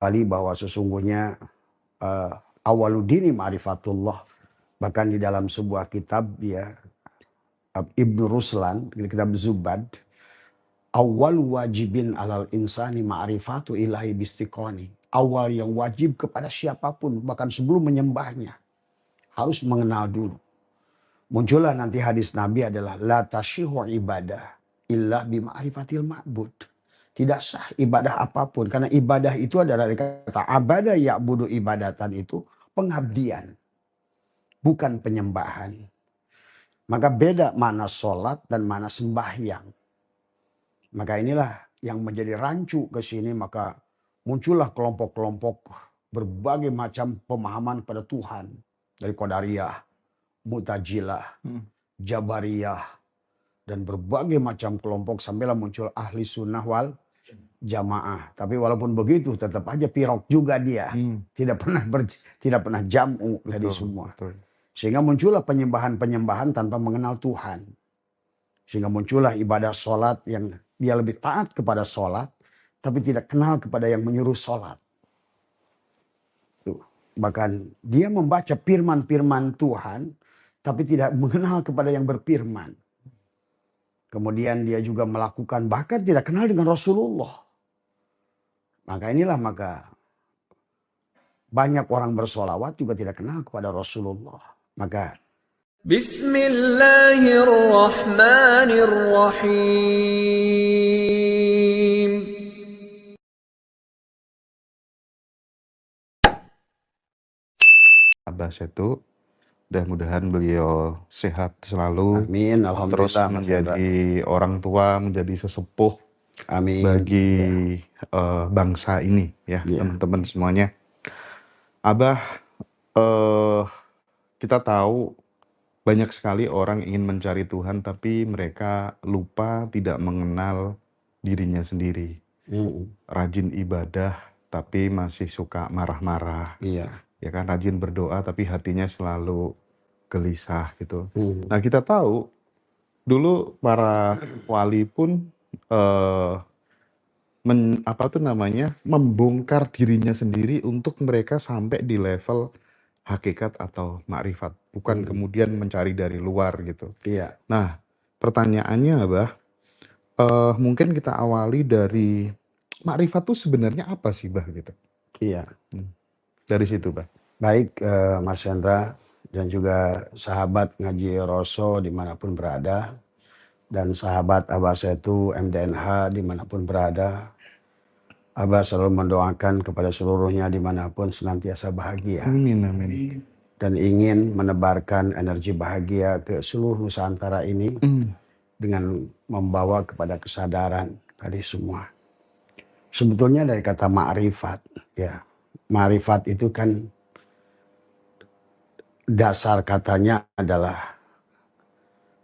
kali bahwa sesungguhnya awaludini ma'rifatullah, bahkan di dalam sebuah kitab ya Ibnu Ruslan, di kitab Zubad, awal wajibin alal insani ma'rifatu ilahi bistiqoni. Awal yang wajib kepada siapapun, bahkan sebelum menyembahnya, harus mengenal dulu. Muncullah nanti hadis Nabi adalah la tashihu ibadah illa bima'rifatil ma'bud. Tidak sah ibadah apapun, karena ibadah itu adalah dari kata abada ya'budu ibadatan, itu pengabdian, bukan penyembahan. Maka beda mana sholat dan mana sembahyang. Maka inilah yang menjadi rancu ke sini, maka muncullah kelompok-kelompok berbagai macam pemahaman pada Tuhan. Dari Qadariyah, Mu'tazilah, Jabariyah, dan berbagai macam kelompok sampailah muncul ahli sunnah wal jamaah. Tapi walaupun begitu tetap aja pirok juga dia. Tidak pernah jamu tadi semua. Betul. Sehingga muncullah penyembahan-penyembahan tanpa mengenal Tuhan. Sehingga muncullah ibadah sholat yang dia lebih taat kepada sholat, tapi tidak kenal kepada yang menyuruh sholat. Tuh. Bahkan dia membaca firman-firman Tuhan, tapi tidak mengenal kepada yang berfirman. Kemudian dia juga melakukan, bahkan tidak kenal dengan Rasulullah. Maka banyak orang bersolawat juga tidak kenal kepada Rasulullah. Maka Bismillahirrahmanirrahim. Abah Setu, mudah-mudahan beliau sehat selalu. amin, Terus alhamdulillah, menjadi orang tua, menjadi sesepuh amin bagi bangsa ini ya, teman-teman semuanya. Abah, kita tahu banyak sekali orang ingin mencari Tuhan, tapi mereka lupa tidak mengenal dirinya sendiri. Rajin ibadah, tapi masih suka marah-marah. Ya kan, rajin berdoa, tapi hatinya selalu gelisah gitu. Nah, kita tahu dulu para wali pun membongkar dirinya sendiri untuk mereka sampai di level hakikat atau makrifat, bukan kemudian mencari dari luar gitu. Nah, pertanyaannya Abah, mungkin kita awali dari makrifat itu sebenarnya apa sih Bah gitu? Dari situ Bah. Baik Mas Hendra dan juga sahabat ngaji Roso dimanapun berada, dan sahabat Abah Setu MDNH dimanapun berada, Abah selalu mendoakan kepada seluruhnya dimanapun senantiasa bahagia. Amin, amin. Dan ingin menebarkan energi bahagia ke seluruh Nusantara ini dengan membawa kepada kesadaran tadi semua. Sebetulnya dari kata ma'rifat, ya, ma'rifat itu kan dasar katanya adalah,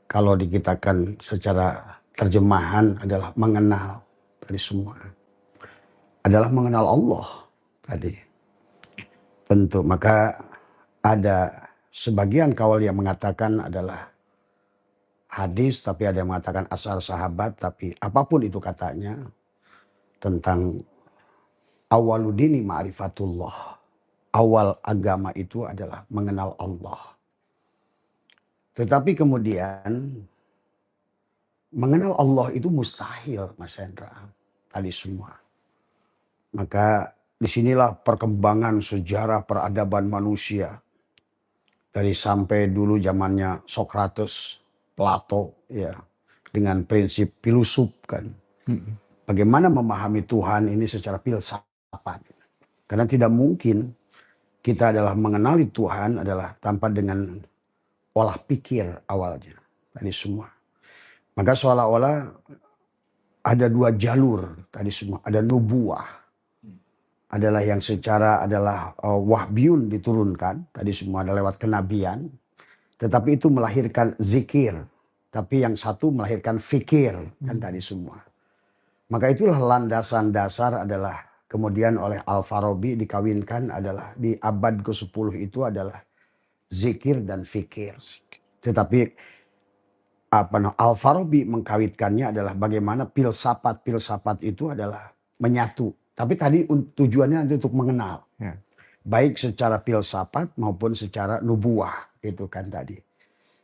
kalau dikitakan secara terjemahan adalah mengenal tadi semua. Adalah mengenal Allah tadi. Tentu, maka ada sebagian kaul yang mengatakan adalah hadis, tapi ada yang mengatakan asal sahabat, tapi apapun itu katanya, tentang awaludini ma'rifatullah. Awal agama itu adalah mengenal Allah. Tetapi kemudian mengenal Allah itu mustahil, Mas Hendra, tadi semua. Maka disinilah perkembangan sejarah peradaban manusia. Dari sampai dulu zamannya Socrates, Plato, ya, dengan prinsip filosof kan. Bagaimana memahami Tuhan ini secara filsafat. Karena tidak mungkin kita adalah mengenali Tuhan adalah tanpa dengan olah pikir awalnya. Tadi semua. Maka seolah-olah ada dua jalur tadi semua. Ada nubuah. Adalah yang secara adalah wahyun diturunkan. Tadi semua ada lewat kenabian. Tetapi itu melahirkan zikir. Tapi yang satu melahirkan fikir. Kan tadi semua. Maka itulah landasan dasar adalah kemudian oleh Al-Farabi dikawinkan adalah di abad ke-10 itu adalah zikir dan fikir. Tetapi Al-Farabi mengkawitkannya adalah bagaimana filsafat itu adalah menyatu Tapi tadi tujuannya nanti untuk mengenal. Ya. Baik secara filsafat maupun secara nubuah. Itu kan tadi.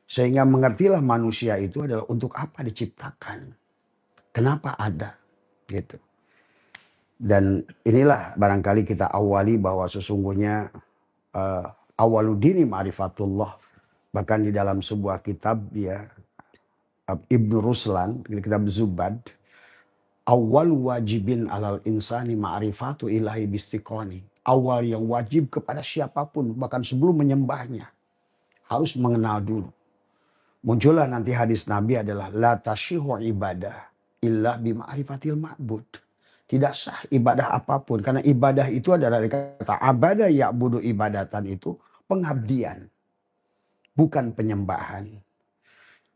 Sehingga mengertilah manusia itu adalah untuk apa diciptakan. Kenapa ada. Gitu. Dan inilah barangkali kita awali bahwa sesungguhnya awaludini ma'rifatullah. Bahkan di dalam sebuah kitab ya Ibnu Ruslan, kitab Zubad, awal wajibin alal insani ma'rifatu ilahi bistiqoni. Awal yang wajib kepada siapapun, bahkan sebelum menyembahnya, harus mengenal dulu. Muncullah nanti hadis Nabi adalah la tashihu ibadah illa bima'rifatil ma'bud. Tidak sah ibadah apapun, karena ibadah itu adalah dari kata abada ya'budu ibadatan, itu pengabdian, bukan penyembahan.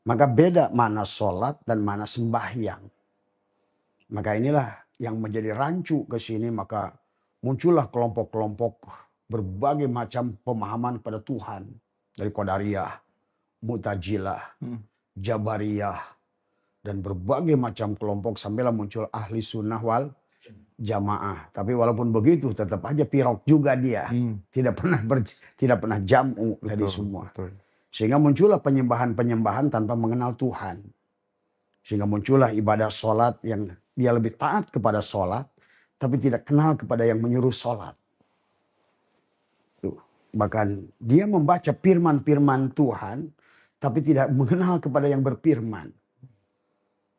Maka beda mana sholat dan mana sembahyang. Maka inilah yang menjadi rancu ke sini, maka muncullah kelompok-kelompok berbagai macam pemahaman pada Tuhan. Dari Qadariyah, Mu'tazilah, Jabariyah, dan berbagai macam kelompok sampailah muncul ahli sunnah wal jamaah. Tapi walaupun begitu tetap aja pirok juga dia. Tidak pernah jam'u tadi semua. Betul. Sehingga muncullah penyembahan-penyembahan tanpa mengenal Tuhan. Sehingga muncullah ibadah sholat yang dia lebih taat kepada sholat, tapi tidak kenal kepada yang menyuruh sholat. Tuh. Bahkan dia membaca firman-firman Tuhan, tapi tidak mengenal kepada yang berfirman.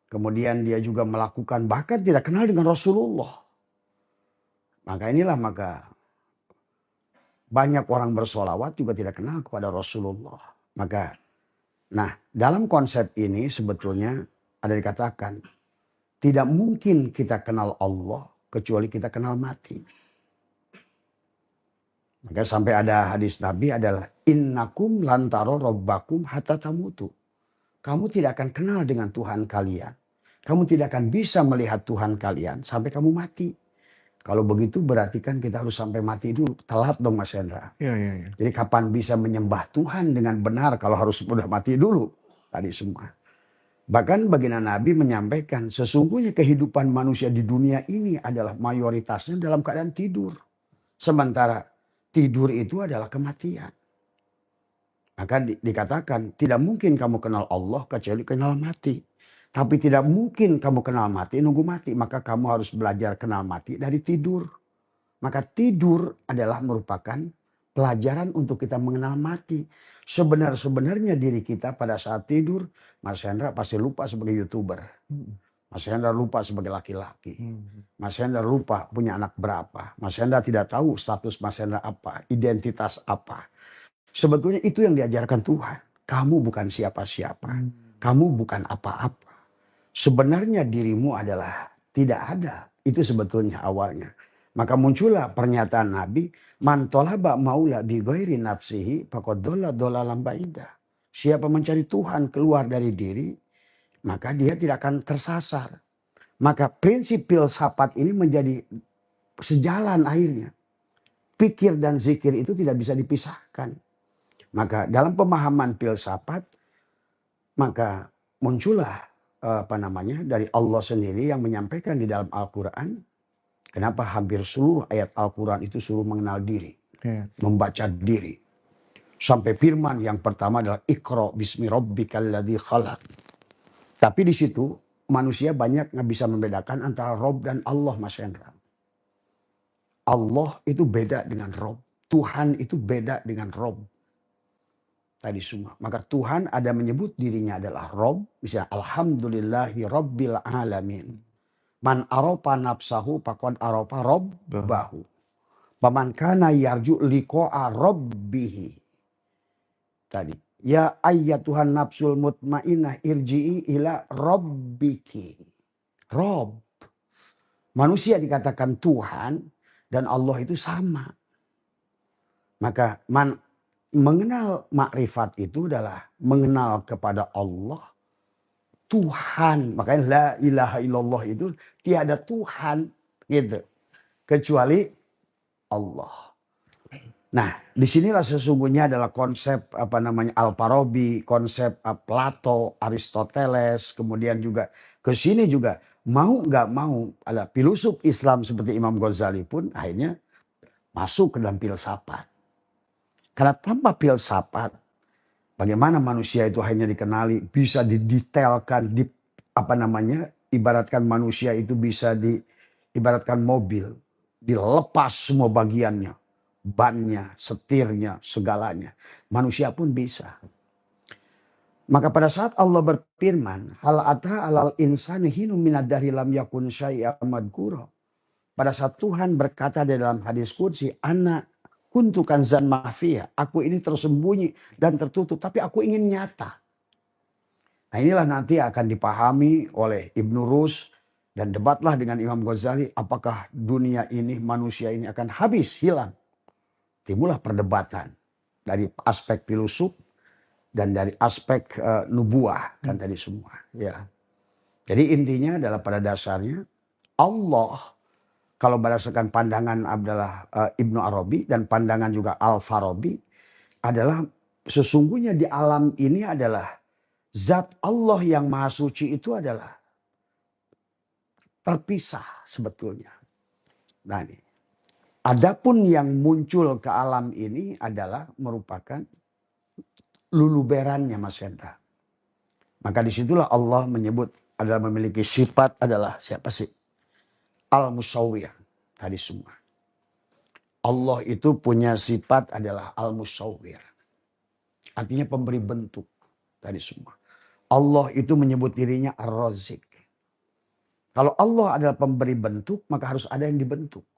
Kemudian dia juga melakukan, bahkan tidak kenal dengan Rasulullah. Maka inilah banyak orang bersolawat juga tidak kenal kepada Rasulullah. Nah, dalam konsep ini sebetulnya ada dikatakan, tidak mungkin kita kenal Allah kecuali kita kenal mati. Maka sampai ada hadis Nabi adalah innakum lantaro robbakum hatta tamutu. Kamu tidak akan kenal dengan Tuhan kalian. Kamu tidak akan bisa melihat Tuhan kalian sampai kamu mati. Kalau begitu berarti kan kita harus sampai mati dulu. Telat dong Mas Hendra. Ya. Jadi kapan bisa menyembah Tuhan dengan benar kalau harus sudah mati dulu. Tadi semua. Bahkan baginda Nabi menyampaikan sesungguhnya kehidupan manusia di dunia ini adalah mayoritasnya dalam keadaan tidur. Sementara tidur itu adalah kematian. Maka dikatakan tidak mungkin kamu kenal Allah kecuali kenal mati. Tapi tidak mungkin kamu kenal mati nunggu mati. Maka kamu harus belajar kenal mati dari tidur. Maka tidur adalah merupakan pelajaran untuk kita mengenal mati. Sebenarnya diri kita pada saat tidur, Mas Hendra pasti lupa sebagai YouTuber. Mas Hendra lupa sebagai laki-laki. Mas Hendra lupa punya anak berapa. Mas Hendra tidak tahu status Mas Hendra apa, identitas apa. Sebetulnya itu yang diajarkan Tuhan. Kamu bukan siapa-siapa. Kamu bukan apa-apa. Sebenarnya dirimu adalah tidak ada. Itu sebetulnya awalnya. Maka muncullah pernyataan Nabi, man tolaba maula bi ghairi nafsihi faqad dhalla dhalalan ba'ida. Siapa mencari Tuhan keluar dari diri, maka dia tidak akan tersasar. Maka prinsip filsafat ini menjadi sejalan akhirnya. Pikir dan zikir itu tidak bisa dipisahkan. Maka dalam pemahaman filsafat, maka muncullah dari Allah sendiri yang menyampaikan di dalam Al-Quran. Kenapa hampir seluruh ayat Al-Quran itu suruh mengenal diri. Membaca diri. Sampai firman yang pertama adalah Iqra bismi rabbikal ladzi khalaq. Tapi di situ manusia banyak nggak bisa membedakan antara Rob dan Allah, Mas Hendra. Allah itu beda dengan Rob. Tuhan itu beda dengan Rob. Tadi semua. Maka Tuhan ada menyebut dirinya adalah Rob. Misalnya alhamdulillahi rabbil alamin. Man aropa nafsahu faqad aropa robbahu. Paman kana yarju liqa'a rabbihi. Tadi. Ya ayyatuhan nafsul mutmainnah irji'i ila rabbiki. Rob. Manusia dikatakan Tuhan dan Allah itu sama. Maka mengenal makrifat itu adalah mengenal kepada Allah, Tuhan. Makanya la ilaha illallah itu tiada Tuhan gitu kecuali Allah. Nah, disinilah sesungguhnya adalah konsep Al-Farabi, konsep Plato, Aristoteles, kemudian juga ke sini juga Mau nggak mau, ada filosof Islam seperti Imam Ghazali pun akhirnya masuk ke dalam filsafat. Karena tanpa filsafat, bagaimana manusia itu hanya dikenali, bisa didetailkan, ibaratkan manusia itu bisa ibaratkan mobil, dilepas semua bagiannya, bannya, setirnya, segalanya. Manusia pun bisa. Maka pada saat Allah berfirman, hal ata alal insani hinu minadari lam yakun syai'a madhkura. Pada saat Tuhan berkata di dalam hadis qudsi, ana kuntu kanzan mahfiyah, aku ini tersembunyi dan tertutup, tapi aku ingin nyata. Nah inilah nanti akan dipahami oleh Ibnu Rus dan debatlah dengan Imam Ghazali, apakah dunia ini, manusia ini akan habis, hilang. Timbullah perdebatan dari aspek filosof dan dari aspek nubuah kan tadi semua. Ya. Jadi intinya adalah pada dasarnya Allah, kalau berdasarkan pandangan adalah Ibnu Arabi dan pandangan juga Al-Farabi, adalah sesungguhnya di alam ini adalah zat Allah yang maha suci itu adalah terpisah sebetulnya. Nah ini. Adapun yang muncul ke alam ini adalah merupakan luluberannya Mas Hendra. Maka disitulah Allah menyebut adalah memiliki sifat adalah siapa sih? Al-Musawwir tadi semua. Allah itu punya sifat adalah Al-Musawwir. Artinya pemberi bentuk tadi semua. Allah itu menyebut dirinya Ar-Razik. Kalau Allah adalah pemberi bentuk, maka harus ada yang dibentuk.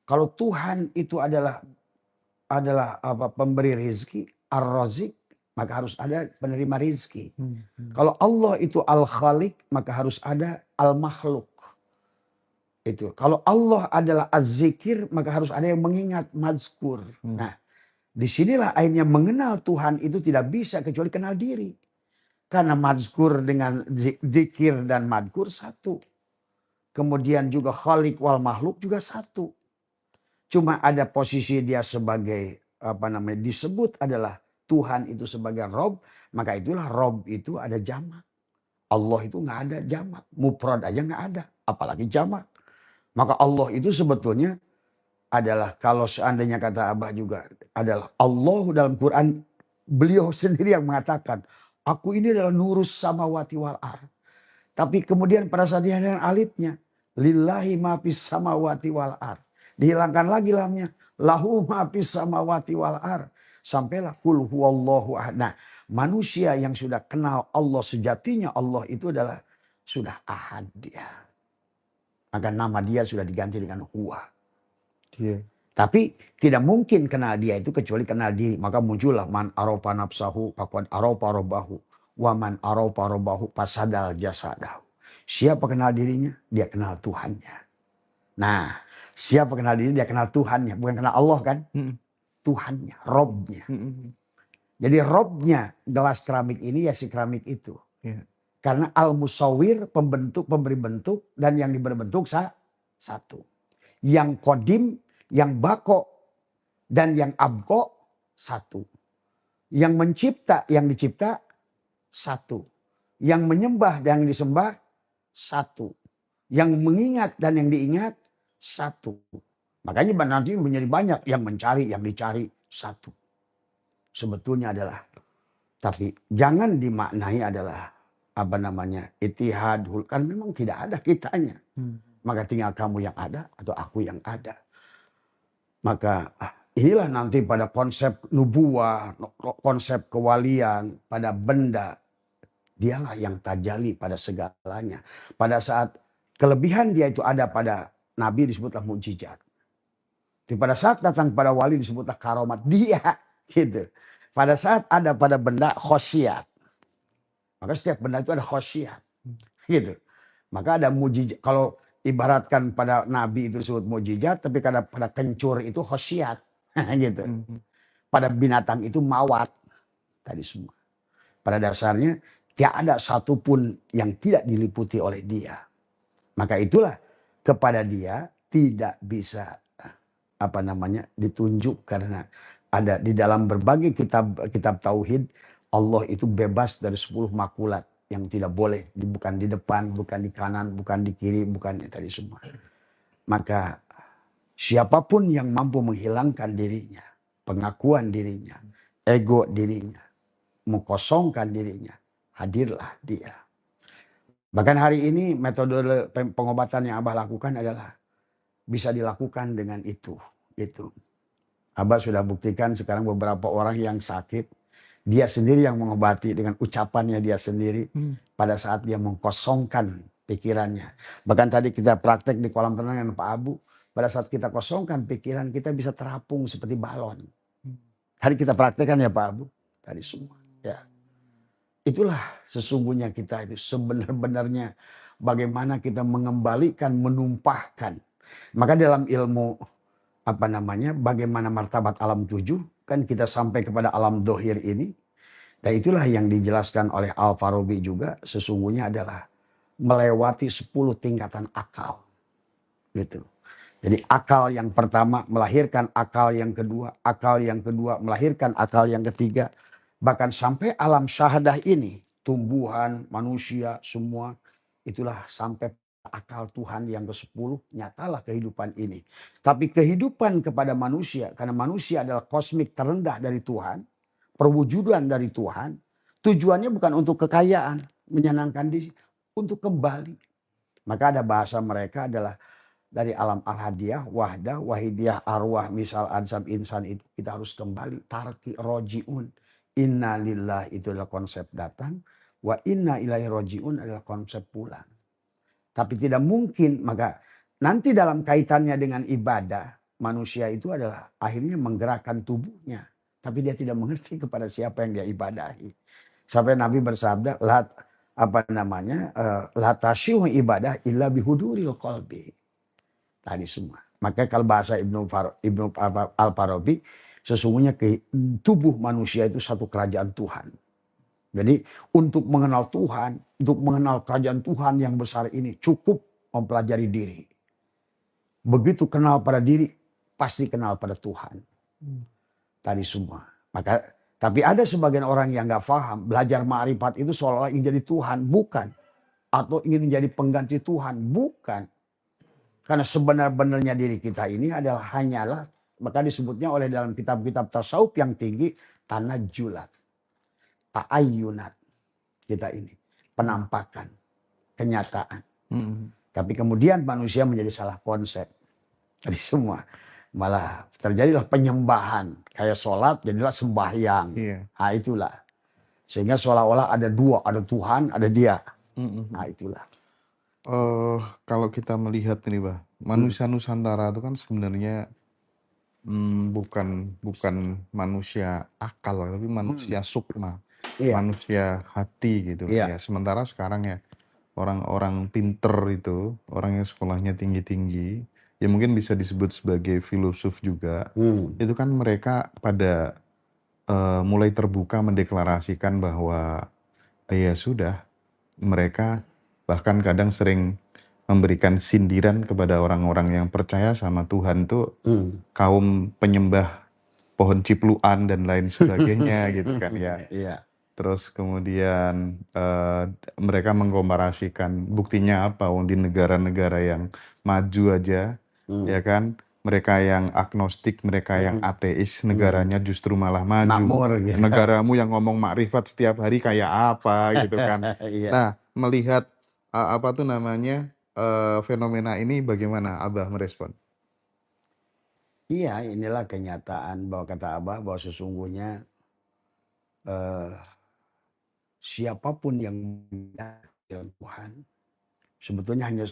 Kalau Tuhan itu adalah pemberi rizki, Ar-Razik, maka harus ada penerima rizki. Kalau Allah itu Al-Khaliq, maka harus ada Al-Makhluk. Itu. Kalau Allah adalah Az-Zikir, maka harus ada yang mengingat, mazkur. Nah, disinilah akhirnya mengenal Tuhan itu tidak bisa kecuali kenal diri. Karena mazkur dengan zikir dan madkur satu. Kemudian juga khaliq wal makhluk juga satu. Cuma ada posisi dia sebagai disebut adalah Tuhan itu sebagai Rob, maka itulah Rob itu ada jamak. Allah itu nggak ada jamak, mufrad aja nggak ada, apalagi jamak. Maka Allah itu sebetulnya adalah kalau seandainya kata Abah juga adalah Allah dalam Quran, beliau sendiri yang mengatakan, aku ini adalah nurus samawati wal ar. Tapi kemudian pada saat dia dengan alifnya, lillahi ma fis samawati wal ar. Dihilangkan lagi lamnya, lahu ma fis samawati wal ar. Sampailah kul huwallahu ahad. Nah, manusia yang sudah kenal Allah sejatinya, Allah itu adalah sudah ahad dia. Maka nama dia sudah diganti dengan huwa. Yeah. Tapi tidak mungkin kenal dia itu kecuali kenal diri. Maka muncullah man arofa nafsahu faqad arofa robbahu. Wa man arofa robbahu fasadal jasadahu. Siapa kenal dirinya? Dia kenal Tuhannya. Nah, siapa kenal diri? Dia kenal Tuhannya. Bukan kenal Allah kan? Tuhannya, Robnya. Jadi Robnya gelas keramik ini ya si keramik itu. Yeah. Karena Al-Musawwir pembentuk, pemberi bentuk, dan yang diberi bentuk satu. Yang kodim, yang bako, dan yang abko satu. Yang mencipta, yang dicipta satu. Yang menyembah dan yang disembah satu. Yang mengingat dan yang diingat satu. Makanya nanti menjadi banyak yang mencari, yang dicari satu. Sebetulnya adalah, tapi jangan dimaknai adalah itihadul, kan memang tidak ada kitanya. Maka tinggal kamu yang ada atau aku yang ada. Maka inilah nanti pada konsep nubuah, konsep kewalian, pada benda, dialah yang tajali pada segalanya. Pada saat kelebihan dia itu ada pada Nabi disebutlah mukjizat. Pada saat datang pada wali disebutlah karomat dia gitu. Pada saat ada pada benda khosyat. Maka setiap benda itu ada khosyat. Gitu. Maka ada mujizat. Kalau ibaratkan pada Nabi itu disebut mujizat. Tapi pada kencur itu khosyat. Gitu. Pada binatang itu mawat. Tadi semua. Pada dasarnya tidak ada satupun yang tidak diliputi oleh dia. Maka itulah kepada dia tidak bisa ditunjuk. Karena ada di dalam berbagai kitab tauhid. Allah itu bebas dari 10 makulat. yang tidak boleh, bukan di depan, bukan di kanan, bukan di kiri, bukan tadi semua. Maka siapapun yang mampu menghilangkan dirinya, pengakuan dirinya, ego dirinya, mengkosongkan dirinya, hadirlah dia. Bahkan hari ini metode pengobatan yang Abah lakukan adalah bisa dilakukan dengan itu. Abah sudah buktikan sekarang beberapa orang yang sakit, dia sendiri yang mengobati dengan ucapannya dia sendiri pada saat dia mengkosongkan pikirannya. Bahkan tadi kita praktek di kolam renang dengan Pak Abu, pada saat kita kosongkan pikiran kita bisa terapung seperti balon. Tadi kita praktekkan ya Pak Abu, tadi semua. Ya. Itulah sesungguhnya kita itu sebenar-benarnya bagaimana kita mengembalikan, menumpahkan. Maka dalam ilmu bagaimana martabat alam 7, kan kita sampai kepada alam dohir ini. Dan itulah yang dijelaskan oleh Al-Farabi juga, sesungguhnya adalah melewati 10 tingkatan akal. Gitu. Jadi akal yang pertama melahirkan akal yang kedua melahirkan akal yang ketiga. Bahkan sampai alam syahadah ini, tumbuhan, manusia, semua, itulah sampai akal Tuhan yang ke-10, nyatalah kehidupan ini. Tapi kehidupan kepada manusia, karena manusia adalah kosmik terendah dari Tuhan, perwujudan dari Tuhan, tujuannya bukan untuk kekayaan, menyenangkan diri, untuk kembali. Maka ada bahasa mereka adalah dari alam al-hadiyah, wahdah, wahidiyah, arwah, misal, ansab, insan itu kita harus kembali. Tarki rojiun. Inna lillah itu adalah konsep datang. Wa inna ilaihi rojiun adalah konsep pulang. Tapi tidak mungkin, maka nanti dalam kaitannya dengan ibadah, manusia itu adalah akhirnya menggerakkan tubuhnya. Tapi dia tidak mengerti kepada siapa yang dia ibadahi. Sampai Nabi bersabda, la tasyihu ibadah illa bihuduril qalbi. Tadi semua. Maka kalau bahasa Ibnu Al-Farabi, sesungguhnya tubuh manusia itu satu kerajaan Tuhan. Jadi untuk mengenal Tuhan, untuk mengenal kerajaan Tuhan yang besar ini, cukup mempelajari diri. Begitu kenal pada diri, pasti kenal pada Tuhan. Tadi semua. Maka, tapi ada sebagian orang yang nggak paham, belajar ma'rifat itu seolah-olah ingin jadi Tuhan, bukan. Atau ingin menjadi pengganti Tuhan, bukan. Karena sebenar-benarnya diri kita ini hanyalah, maka disebutnya oleh dalam kitab-kitab tasawuf yang tinggi, tanajulat, ta'ayyunat kita ini, penampakan, kenyataan. Tapi kemudian manusia menjadi salah konsep. Jadi semua malah terjadilah penyembahan, kayak sholat jadilah sembahyang. Nah itulah, sehingga seolah-olah ada dua, ada Tuhan, ada dia. Nah itulah. Kalau kita melihat ini, Bah, manusia Nusantara itu kan sebenarnya bukan manusia akal, tapi manusia sukma, manusia hati gitu. Ya, sementara sekarang ya orang-orang pinter itu, orang yang sekolahnya tinggi-tinggi, ya mungkin bisa disebut sebagai filosof juga. Itu kan mereka pada mulai terbuka mendeklarasikan bahwa ya sudah, mereka bahkan kadang sering memberikan sindiran kepada orang-orang yang percaya sama Tuhan tuh kaum penyembah pohon cipluan dan lain sebagainya gitu kan ya. Terus kemudian mereka mengkomparasikan buktinya apa di negara-negara yang maju aja ya kan, mereka yang agnostik, mereka yang ateis, negaranya justru malah maju. Makmur, gitu. Negaramu yang ngomong makrifat setiap hari kayak apa gitu kan. Nah, melihat fenomena ini bagaimana Abah merespon? Iya, inilah kenyataan bahwa kata Abah bahwa sesungguhnya siapapun yang dengan Tuhan, sebetulnya hanya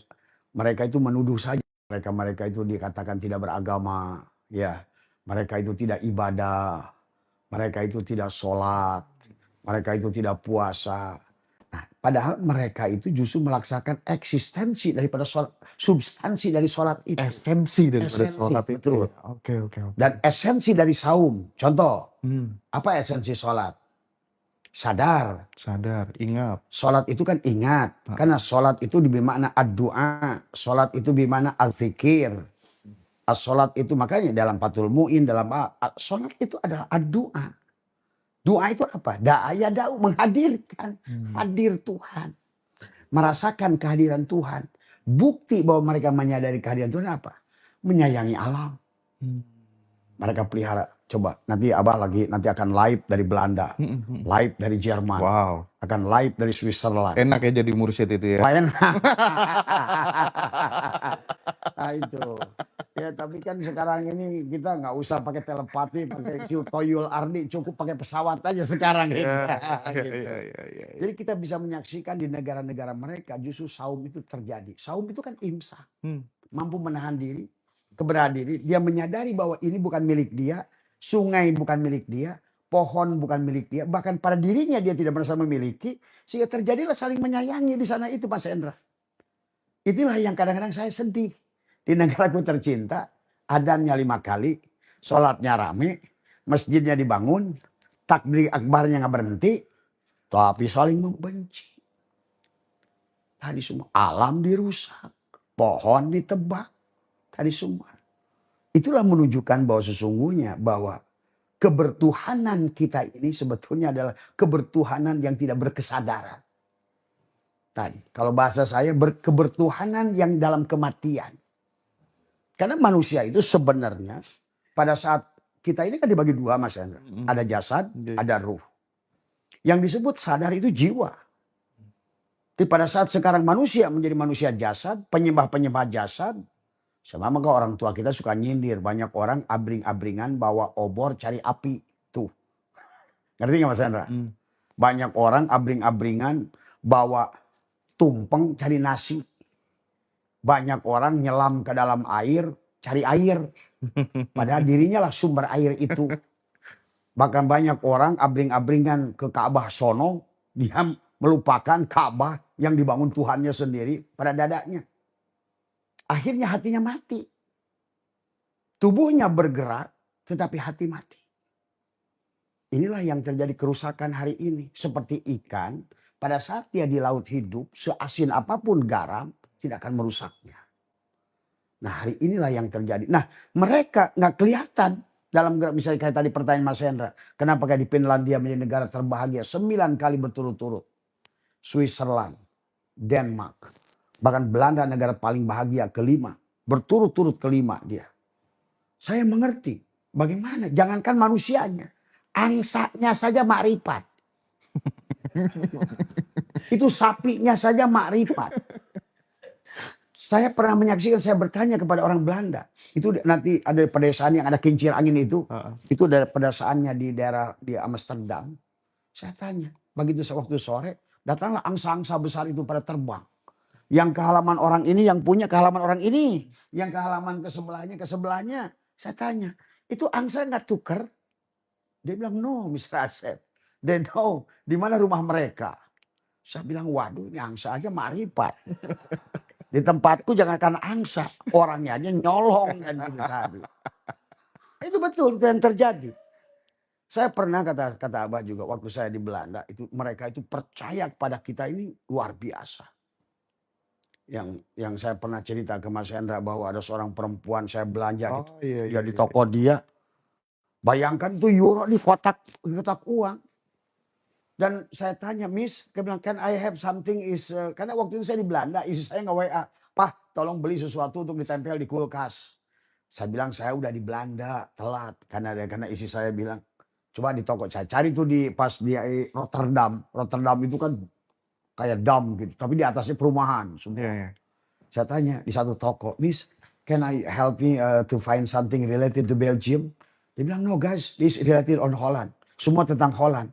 mereka itu menuduh saja. Mereka itu dikatakan tidak beragama, ya. Mereka itu tidak ibadah, mereka itu tidak sholat, mereka itu tidak puasa. Nah, padahal mereka itu justru melaksanakan eksistensi daripada sholat, substansi dari sholat itu. Esensi daripada sholat itu. Betul. Oke. Dan esensi dari saum. Contoh, apa esensi sholat? Sadar, ingat. Sholat itu kan ingat. Karena sholat itu bermakna ad-du'a. Sholat itu bermakna al-zikir. Sholat itu makanya dalam Fathul Mu'in, dalam sholat itu adalah ad-du'a. Doa itu apa? Da'aya da'u, menghadirkan. Hadir Tuhan. Merasakan kehadiran Tuhan. Bukti bahwa mereka menyadari kehadiran Tuhan apa? Menyayangi alam. Mereka pelihara. Coba nanti Abah nanti akan live dari Belanda. Live dari Jerman. Wow. Akan live dari Switzerland. Enak ya jadi mursyid itu ya. Enak. Nah itu. Ya tapi kan sekarang ini kita nggak usah pakai telepati, pakai toyol ardi, cukup pakai pesawat aja sekarang. Gitu. Jadi kita bisa menyaksikan di negara-negara mereka justru saum itu terjadi. Saum itu kan imsak. Mampu menahan diri, keberanian diri. Dia menyadari bahwa ini bukan milik dia, sungai bukan milik dia, pohon bukan milik dia, bahkan pada dirinya dia tidak merasa memiliki, sehingga terjadilah saling menyayangi di sana itu, Mas Hendra. Itulah yang kadang-kadang saya sedih. Di negaraku tercinta, adzannya 5 kali, sholatnya rame, masjidnya dibangun, takbir akbarnya nggak berhenti, tapi saling membenci. Tadi semua alam dirusak, pohon ditebak, tadi semua. Itulah menunjukkan bahwa sesungguhnya bahwa kebertuhanan kita ini sebetulnya adalah kebertuhanan yang tidak berkesadaran. Tadi, kalau bahasa saya kebertuhanan yang dalam kematian. Karena manusia itu sebenarnya pada saat kita ini kan dibagi dua, Mas Hendra. Ada jasad, ada ruh. Yang disebut sadar itu jiwa. Jadi pada saat sekarang manusia menjadi manusia jasad, penyembah-penyembah jasad, sama maka orang tua kita suka nyindir. Banyak orang abring-abringan bawa obor cari api. Tuh. Ngerti gak Mas Hendra? Banyak orang abring-abringan bawa tumpeng cari nasi. Banyak orang nyelam ke dalam air cari air. Padahal dirinya lah sumber air itu. Bahkan banyak orang abring-abringan ke Ka'bah sono. Dia melupakan Ka'bah yang dibangun Tuhannya sendiri pada dadanya. Akhirnya hatinya mati. Tubuhnya bergerak, tetapi hati mati. Inilah yang terjadi kerusakan hari ini. Seperti ikan, pada saat dia di laut hidup, seasin apapun garam, tidak akan merusaknya. Nah hari inilah yang terjadi. Nah mereka nggak kelihatan dalam misalnya kayak tadi pertanyaan Mas Hendra. Kenapa kayak di Finlandia menjadi negara terbahagia 9 kali berturut-turut. Switzerland, Denmark. Bahkan Belanda negara paling bahagia kelima. Berturut-turut kelima dia. Saya mengerti bagaimana. Jangankan manusianya. Angsanya saja makrifat. Itu sapinya saja makrifat. Saya pernah menyaksikan, saya bertanya kepada orang Belanda. Itu nanti ada pedesaan yang ada kincir angin itu. Itu dari pedesaannya di daerah di Amsterdam. Saya tanya, begitu waktu sore, datanglah angsa-angsa besar itu pada terbang. Yang ke halaman orang ini, yang punya ke halaman orang ini. Yang ke halaman ke sebelahnya. Saya tanya, itu angsa nggak tuker? Dia bilang, no Mr. Asep. They know di mana rumah mereka. Saya bilang, waduh ini angsa aja makrifat. Di tempatku jangankan angsa, orangnya aja nyolong kan gitu tadi. Itu betul itu yang terjadi. Saya pernah kata Abah juga waktu saya di Belanda itu mereka itu percaya kepada kita ini luar biasa. Yang saya pernah cerita ke Mas Hendra bahwa ada seorang perempuan saya belanja di toko dia. Bayangkan tuh euro di kotak uang. Dan saya tanya, Miss, dia bilang, can I have something karena waktu itu saya di Belanda, istri saya nggak WA. Pak, tolong beli sesuatu untuk ditempel di kulkas. Saya bilang, saya udah di Belanda, telat. Karena istri saya bilang, coba di toko saya cari tuh pas di Rotterdam. Rotterdam itu kan kayak dam gitu, tapi di atasnya perumahan semua. Yeah. Saya tanya di satu toko, Miss, can I help me to find something related to Belgium? Dia bilang, no guys, this is related on Holland. Semua tentang Holland.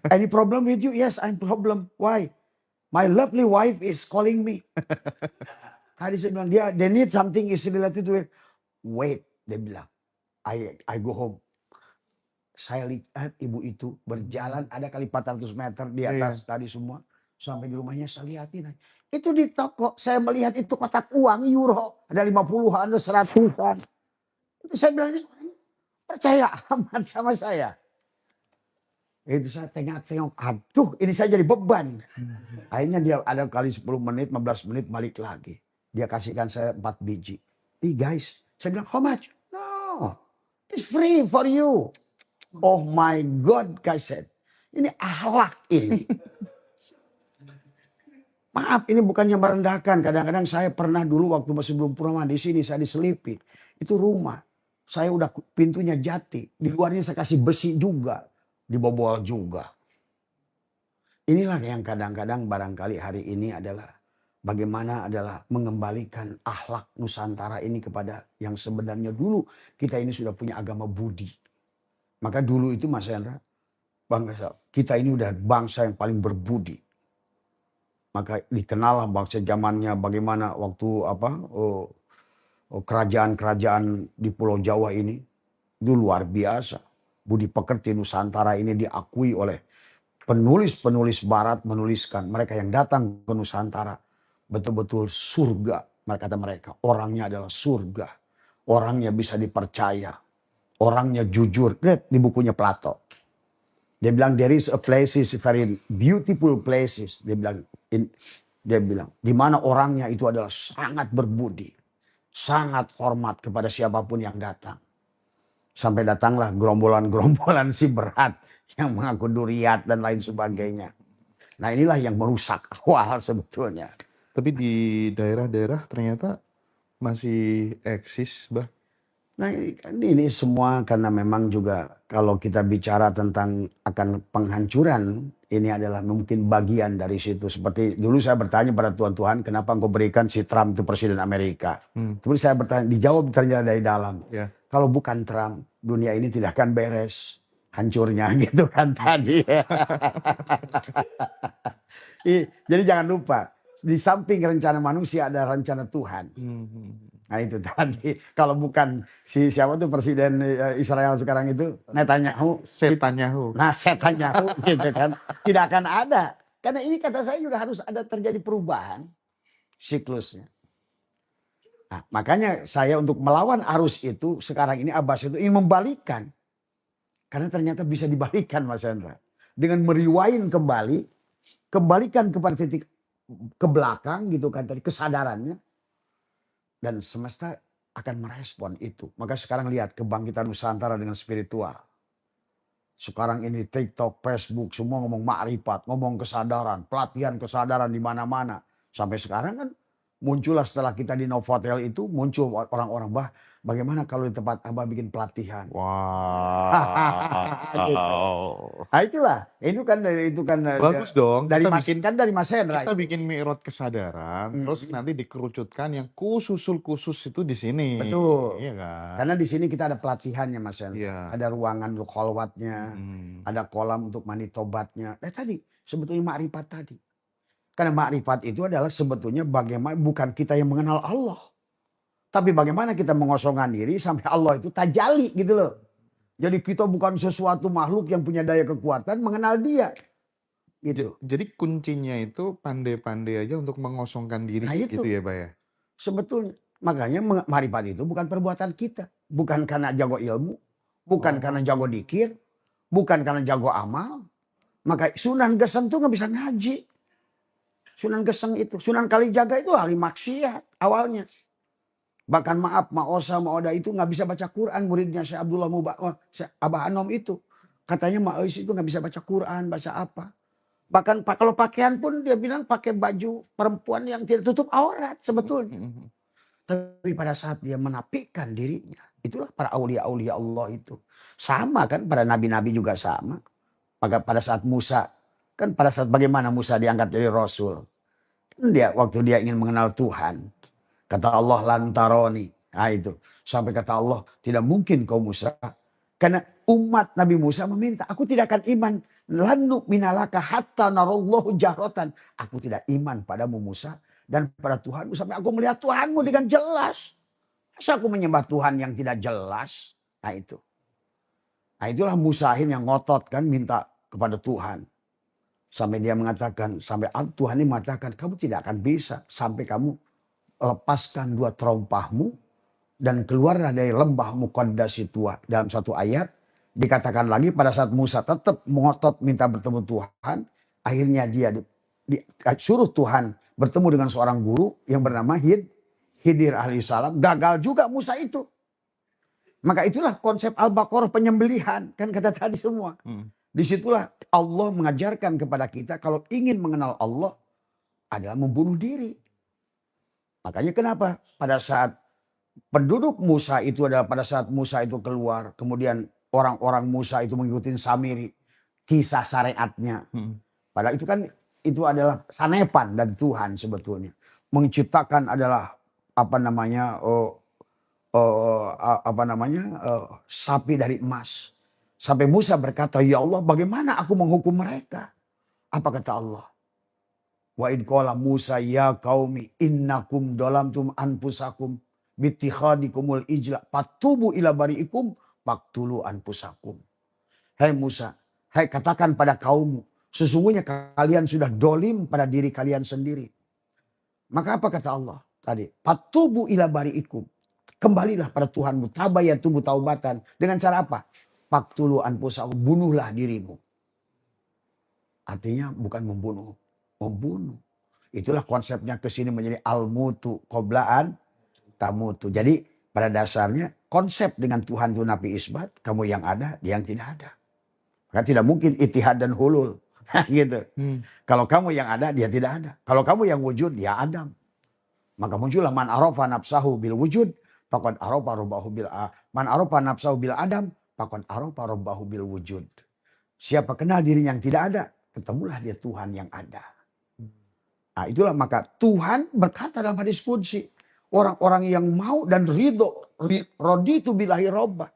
Any problem with you? Yes, I'm problem. Why? My lovely wife is calling me. Tadi saya bilang, they need something is related to it. Wait, dia bilang. I go home. Saya lihat ibu itu berjalan ada kali 400 meter di atas tadi semua. Sampai di rumahnya saya lihatin. Itu di toko, saya melihat itu kotak uang euro. Ada 50-an, ada 100-an. Itu saya bilang, percaya amat sama saya. Itu saya tengok-tengok, aduh ini saya jadi beban. Akhirnya dia ada kali 10 menit, 15 menit balik lagi. Dia kasihkan saya 4 biji. Guys, saya bilang how much? No, it's free for you. Oh my God, kaset. Ini akhlak ini. Maaf, ini bukannya merendahkan. Kadang-kadang saya pernah dulu waktu masih belum purnama di sini saya diselipin. Itu rumah. Saya udah pintunya jati. Di luarnya saya kasih besi juga. Dibobol juga. Inilah yang kadang-kadang barangkali hari ini adalah bagaimana adalah mengembalikan akhlak Nusantara ini kepada yang sebenarnya dulu kita ini sudah punya agama budi. Maka dulu itu Mas Hendra, bangsa kita ini udah bangsa yang paling berbudi. Maka dikenal bangsa zamannya bagaimana waktu kerajaan-kerajaan di Pulau Jawa ini itu luar biasa. Budi pekerti Nusantara ini diakui oleh penulis-penulis Barat menuliskan mereka yang datang ke Nusantara betul-betul surga. Kata mereka orangnya adalah surga, orangnya bisa dipercaya, orangnya jujur. Lihat di bukunya Plato. Dia bilang there is a places very beautiful places. Dia bilang di mana orangnya itu adalah sangat berbudi, sangat hormat kepada siapapun yang datang. Sampai datanglah gerombolan-gerombolan si berat yang mengaku duriat dan lain sebagainya. Nah inilah yang merusak awal sebetulnya. Tapi di daerah-daerah ternyata masih eksis, Bah. Nah ini semua karena memang juga kalau kita bicara tentang akan penghancuran, ini adalah mungkin bagian dari situ. Seperti dulu saya bertanya pada Tuhan, kenapa engkau berikan si Trump itu presiden Amerika? Kemudian saya bertanya, dijawab ternyata dari dalam. Ya. Kalau bukan Trump, dunia ini tidak akan beres. Hancurnya gitu kan tadi. Jadi jangan lupa, di samping rencana manusia ada rencana Tuhan. Nah itu tadi, kalau bukan siapa tuh presiden Israel sekarang itu, Netanyahu. Setanyahu. Nah Setanyahu gitu kan, tidak akan ada. Karena ini kata saya juga harus ada terjadi perubahan siklusnya. Nah, makanya saya untuk melawan arus itu, sekarang ini Abbas itu ingin membalikan. Karena ternyata bisa dibalikan Mas Hendra. Dengan meriwain kembali, kembalikan kepada titik ke belakang gitu kan tadi, kesadarannya. Dan semesta akan merespon itu. Maka sekarang lihat kebangkitan Nusantara dengan spiritual. Sekarang ini TikTok, Facebook, semua ngomong makrifat, ngomong kesadaran, pelatihan kesadaran di mana-mana. Sampai sekarang kan muncullah setelah kita di Novotel itu, muncul orang-orang, bah bagaimana kalau di tempat Abah bikin pelatihan. Wow. Gitu. Nah itulah, itu kan Bagus dong. dari Mas Hendra. Kita bikin mi'raj kesadaran, terus nanti dikerucutkan yang khusus itu di sini. Betul. Iya kan? Karena di sini kita ada pelatihannya Mas Hendra. Iya. Ada ruangan untuk kholwatnya, ada kolam untuk mandi tobatnya. Tadi sebetulnya makrifat tadi. Karena makrifat itu adalah sebetulnya bagaimana bukan kita yang mengenal Allah. Tapi bagaimana kita mengosongkan diri sampai Allah itu tajalli gitu loh. Jadi kita bukan sesuatu makhluk yang punya daya kekuatan mengenal dia. Gitu. Jadi kuncinya itu pandai-pandai aja untuk mengosongkan diri gitu ya Pak ya? Sebetulnya. Makanya makrifat itu bukan perbuatan kita. Bukan karena jago ilmu. Bukan karena jago dikir. Bukan karena jago amal. Maka Sunan Geseng itu nggak bisa ngaji. Sunan Geseng itu. Sunan Kalijaga itu ahli maksiat awalnya. Bahkan maaf, Ma'osa, Ma'oda itu nggak bisa baca Quran. Muridnya Syekh Abdullah Abah Anom itu. Katanya Ma'ois itu nggak bisa baca Quran, baca apa. Bahkan kalau pakaian pun dia bilang pakai baju perempuan yang tidak tutup aurat sebetulnya. Tapi pada saat dia menafikan dirinya. Itulah para aulia-aulia Allah itu. Sama kan, para nabi-nabi juga sama. Pada saat Musa. Kan pada saat bagaimana Musa diangkat jadi Rasul. Kan waktu dia ingin mengenal Tuhan. Kata Allah lantaroni. Nah itu. Sampai kata Allah tidak mungkin kau Musa. Karena umat Nabi Musa meminta. Aku tidak akan iman. Lannu minalaka hatta narallahu jahrotan. Aku tidak iman padamu Musa. Dan pada Tuhanmu sampai aku melihat Tuhanmu dengan jelas. Masa aku menyembah Tuhan yang tidak jelas. Nah itu. Nah itulah Musahin yang ngotot kan minta kepada Tuhan. Sampai dia mengatakan. Sampai Tuhan ini mengatakan. Kamu tidak akan bisa. Sampai kamu lepaskan dua terompahmu dan keluarlah dari lembah Muqaddas itu. Dalam satu ayat dikatakan lagi pada saat Musa tetap mengotot minta bertemu Tuhan, akhirnya dia disuruh Tuhan bertemu dengan seorang guru yang bernama Khidir alaihissalam. Gagal juga Musa itu. Maka itulah konsep Al-Baqarah penyembelihan. Kan kata tadi semua. Disitulah Allah mengajarkan kepada kita kalau ingin mengenal Allah adalah membunuh diri. Makanya kenapa pada saat penduduk Musa itu adalah pada saat Musa itu keluar. Kemudian orang-orang Musa itu mengikuti Samiri. Kisah syariatnya. Padahal itu kan itu adalah sanepan dari Tuhan sebetulnya. Menciptakan adalah apa namanya sapi dari emas. Sampai Musa berkata, ya Allah bagaimana aku menghukum mereka? Apa kata Allah? Wa id qala Musa ya qaumi innakum dalamtum anfusakum bittikhadikumul ijla fatubu ila bariikum faqtulu anfusakum. Hai Musa, hai katakan pada kaummu, sesungguhnya kalian sudah dolim pada diri kalian sendiri. Maka apa kata Allah tadi? Fatubu ila bariikum. Kembalilah pada Tuhanmu, tabayatubu taubatan. Dengan cara apa? Faqtulu anfusakum, bunuhlah dirimu. Artinya bukan membunuh, membunuh. Itulah konsepnya kesini menjadi al-mutu qoblaan tamutu. Jadi pada dasarnya konsep dengan Tuhan itu nafi isbat, kamu yang ada, dia yang tidak ada. Maka tidak mungkin itihad dan hulul. Gitu. Kalau kamu yang ada, dia tidak ada. Kalau kamu yang wujud, dia Adam. Maka muncullah man arafa nafsahu bil wujud, faqad arafa rabbahu bil man arafa nafsahu bil adam, faqad arafa rabbahu bil wujud. Siapa kenal dirinya yang tidak ada, ketemulah dia Tuhan yang ada. Nah, itulah maka Tuhan berkata dalam hadis qudsi, orang-orang yang mau dan ridho, raditu billahi robba,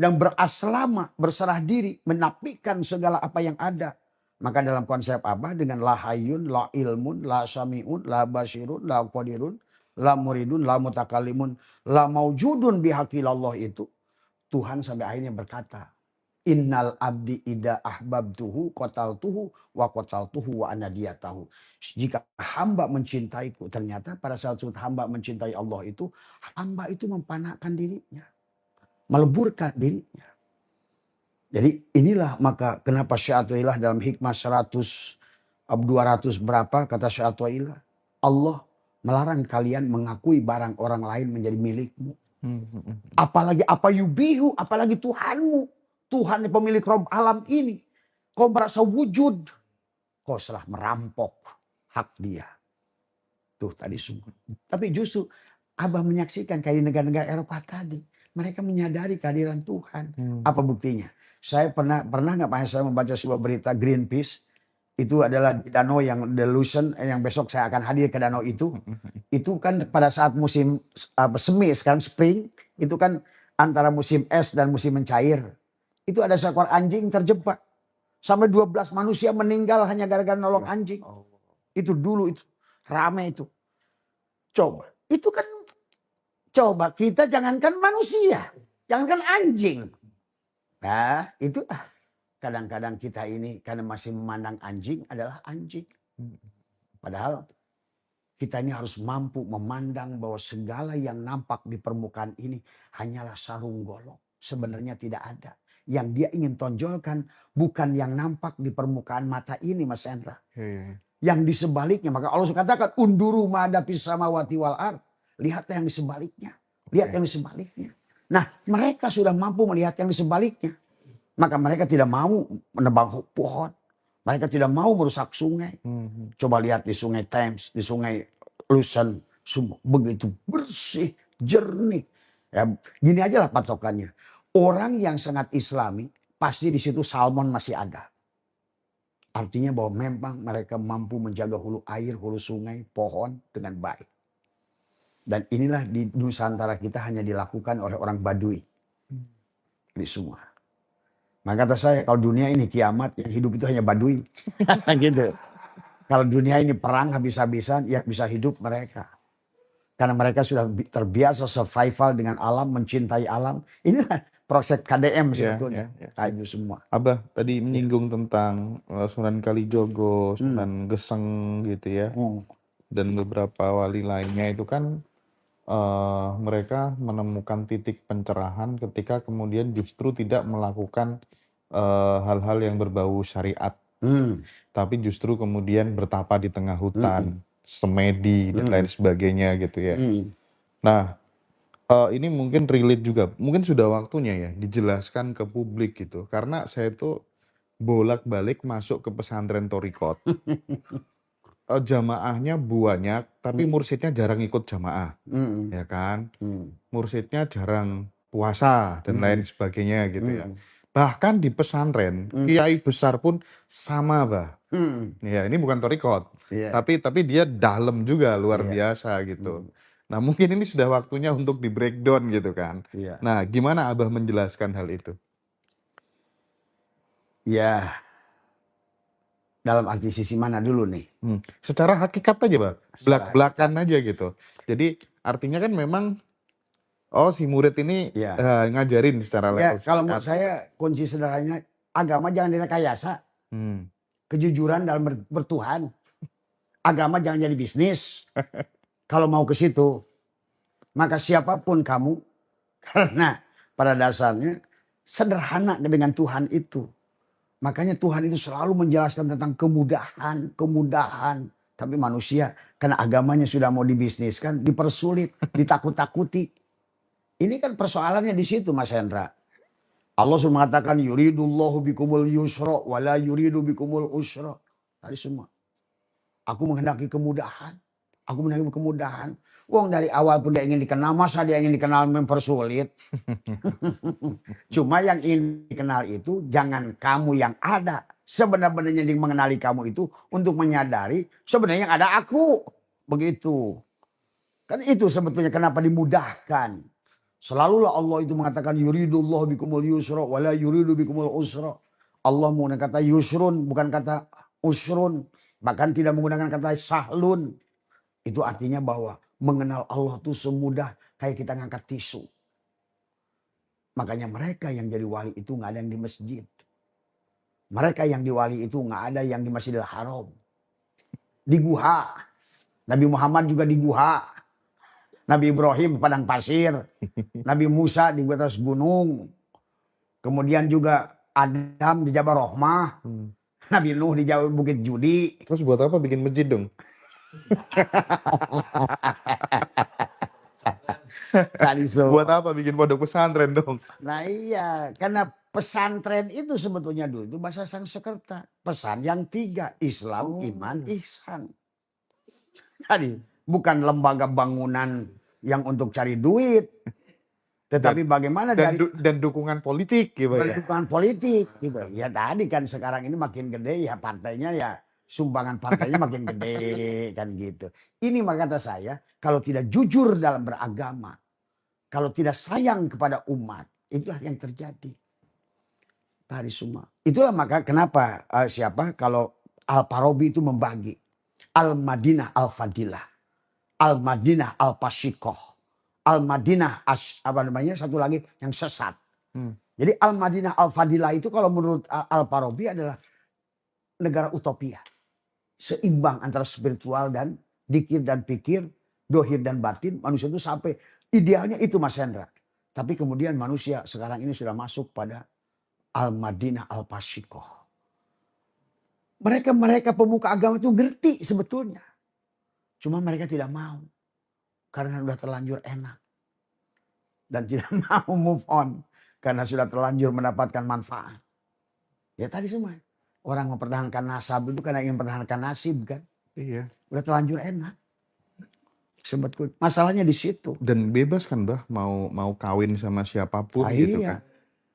yang beraslama, berserah diri, menafikan segala apa yang ada. Maka dalam konsep apa? Dengan la hayyun, la ilmun, la sami'un, la basirun, la qadirun, la muridun, la mutakalimun, la maujudun bihaqilallah itu. Tuhan sampai akhirnya berkata, innal abdi ida ahbabtuhu qataltuhu wa qataltuhu wa anadiyatahu. Jika hamba mencintaiku, ternyata pada saat hamba mencintai Allah itu, hamba itu mempanahkan dirinya. Meleburkan dirinya. Jadi inilah maka kenapa Syai'atullah dalam hikmah 200 berapa kata Syai'atullah, Allah melarang kalian mengakui barang orang lain menjadi milikmu. Apalagi apa yubihu, apalagi Tuhanmu. Tuhan yang pemilik Rob alam ini. Kau merasa wujud. Kau telah merampok hak dia. Tuh tadi semua. Tapi justru Abah menyaksikan kayak di negara-negara Eropa tadi. Mereka menyadari kehadiran Tuhan. Apa buktinya? Saya pernah nggak Pak saya membaca sebuah berita Greenpeace. Itu adalah di danau yang delusion yang besok saya akan hadir ke danau itu. Itu kan pada saat musim semi sekarang spring. Itu kan antara musim es dan musim mencair. Itu ada seekor anjing terjebak. Sampai 12 manusia meninggal hanya gara-gara nolong anjing. Itu dulu itu rame itu. Coba. Itu kan coba kita jangankan manusia. Jangankan anjing. Nah itu kadang-kadang kita ini karena masih memandang anjing adalah anjing. Padahal kita ini harus mampu memandang bahwa segala yang nampak di permukaan ini hanyalah sarung golok. Sebenarnya tidak ada. Yang dia ingin tonjolkan bukan yang nampak di permukaan mata ini Mas Hendra. Yang di sebaliknya. Maka Allah katakan unduru ma'adapis samawati wal ar. Lihat yang di sebaliknya. Lihat yang di sebaliknya. Nah mereka sudah mampu melihat yang di sebaliknya. Maka mereka tidak mau menebang pohon. Mereka tidak mau merusak sungai. Coba lihat di sungai Thames, di sungai Lusen. Begitu bersih, jernih. Ya, gini aja lah patokannya. Orang yang sangat islami, pasti di situ salmon masih ada. Artinya bahwa memang mereka mampu menjaga hulu air, hulu sungai, pohon dengan baik. Dan inilah di Nusantara kita hanya dilakukan oleh orang Baduy. Ini semua. Maka kata saya kalau dunia ini kiamat yang hidup itu hanya Baduy. Gitu. Kalau dunia ini perang habis-habisan ya bisa hidup mereka. Karena mereka sudah terbiasa survival dengan alam, mencintai alam. Inilah proses KDM sebetulnya. Nah, itu semua. Abah tadi menyinggung tentang Sunan Kalijogo, Sunan Geseng gitu ya. Dan beberapa wali lainnya itu kan mereka menemukan titik pencerahan ketika kemudian justru tidak melakukan hal-hal yang berbau syariat. Tapi justru kemudian bertapa di tengah hutan, semedi dan lain sebagainya gitu ya. Nah Ini mungkin relate juga, mungkin sudah waktunya ya dijelaskan ke publik gitu, karena saya tuh bolak-balik masuk ke pesantren Thoriqot, jamaahnya banyak, tapi Mm, mursyidnya jarang ikut jamaah, mm, ya kan. mm, Mursyidnya jarang puasa dan lain mm, sebagainya gitu ya. mm, Bahkan di pesantren, mm, kiai besar pun sama, Bah. mm. Ya, ini bukan Thoriqot, Iya, tapi dia dalam juga, luar iya, biasa gitu. mm, Nah, mungkin ini sudah waktunya untuk di-breakdown gitu kan. iya. Nah, gimana Abah menjelaskan hal itu? Ya, dalam arti sisi mana dulu nih? Secara hakikat aja, Bang. Secara hakikat. Belak-belakan aja gitu. Jadi, artinya kan memang, oh si murid ini Ya, ngajarin secara ya level kalau menurut syariat. saya kunci sederhananya agama jangan direkayasa, Hmm. kejujuran dalam bertuhan. Agama jangan jadi bisnis. Kalau mau ke situ, maka siapapun kamu, karena pada dasarnya sederhana dengan Tuhan itu. Makanya Tuhan itu selalu menjelaskan tentang kemudahan, kemudahan. Tapi manusia karena agamanya sudah mau dibisniskan, dipersulit, ditakut-takuti. Ini kan persoalannya di situ Mas Hendra. Allah sudah mengatakan yuridullahu bikumul yusra wala yuridu bikumul usra. Tadi semua. Aku menghendaki kemudahan. Aku menghendaki kemudahan. Wong dari awal pun dia ingin dikenal, masa dia ingin dikenal mempersulit? Cuma yang ingin dikenal itu jangan kamu yang ada. Sebenarnya yang mengenali kamu itu untuk menyadari sebenarnya yang ada aku. Begitu. Kan itu sebetulnya kenapa dimudahkan. Selalulah Allah itu mengatakan yuridullah bikumul yusra wala yuridu bikumul usra. Allah menggunakan kata yusrun bukan kata usrun. Bahkan tidak menggunakan kata sahlun. Itu artinya bahwa mengenal Allah itu semudah kayak kita ngangkat tisu. Makanya mereka yang jadi wali itu nggak ada yang di masjid. Mereka yang di wali itu nggak ada yang di Masjidil Haram. Di guha. Nabi Muhammad juga di guha. Nabi Ibrahim di padang pasir. Nabi Musa di atas gunung. Kemudian juga Adam di Jabal Rahmah. Nabi Nuh di Bukit Judi. Terus buat apa bikin masjid dong? Buat apa bikin pondok pesantren dong? Nah iya, karena pesantren itu sebetulnya dulu itu bahasa Sanskerta. Pesan yang tiga, Islam, iman, ihsan. Tadi bukan lembaga bangunan yang untuk cari duit. Tetapi bagaimana dari Dan dukungan politik gitu ya. dukungan politik gitu. Ya tadi kan sekarang ini makin gede ya partainya ya sumbangan partainya makin gede kan gitu. Ini maka kata saya kalau tidak jujur dalam beragama, kalau tidak sayang kepada umat, itulah yang terjadi. Tadi semua. Itulah maka kenapa siapa kalau Al-Farabi itu membagi Al-Madinah Al-Fadilah, Al-Madinah Al-Pasikoh, Al-Madinah apa namanya satu lagi yang sesat. Jadi Al-Madinah Al-Fadilah itu kalau menurut Al-Farabi adalah negara utopia. Seimbang antara spiritual dan dikir dan pikir, dohir dan batin. Manusia itu sampai idealnya itu Mas Hendra. Tapi kemudian manusia sekarang ini sudah masuk pada Al-Madinah Al-Pasikoh. Mereka pemuka agama itu ngerti sebetulnya. Cuma mereka tidak mau. Karena sudah terlanjur enak. Dan tidak mau move on. Karena sudah terlanjur mendapatkan manfaat. Ya tadi semua. Orang mempertahankan nasab itu karena ingin mempertahankan nasib kan. Iya. Udah terlanjur enak. Sebetulnya masalahnya di situ. Dan bebas kan Bah mau kawin sama siapapun gitu kan.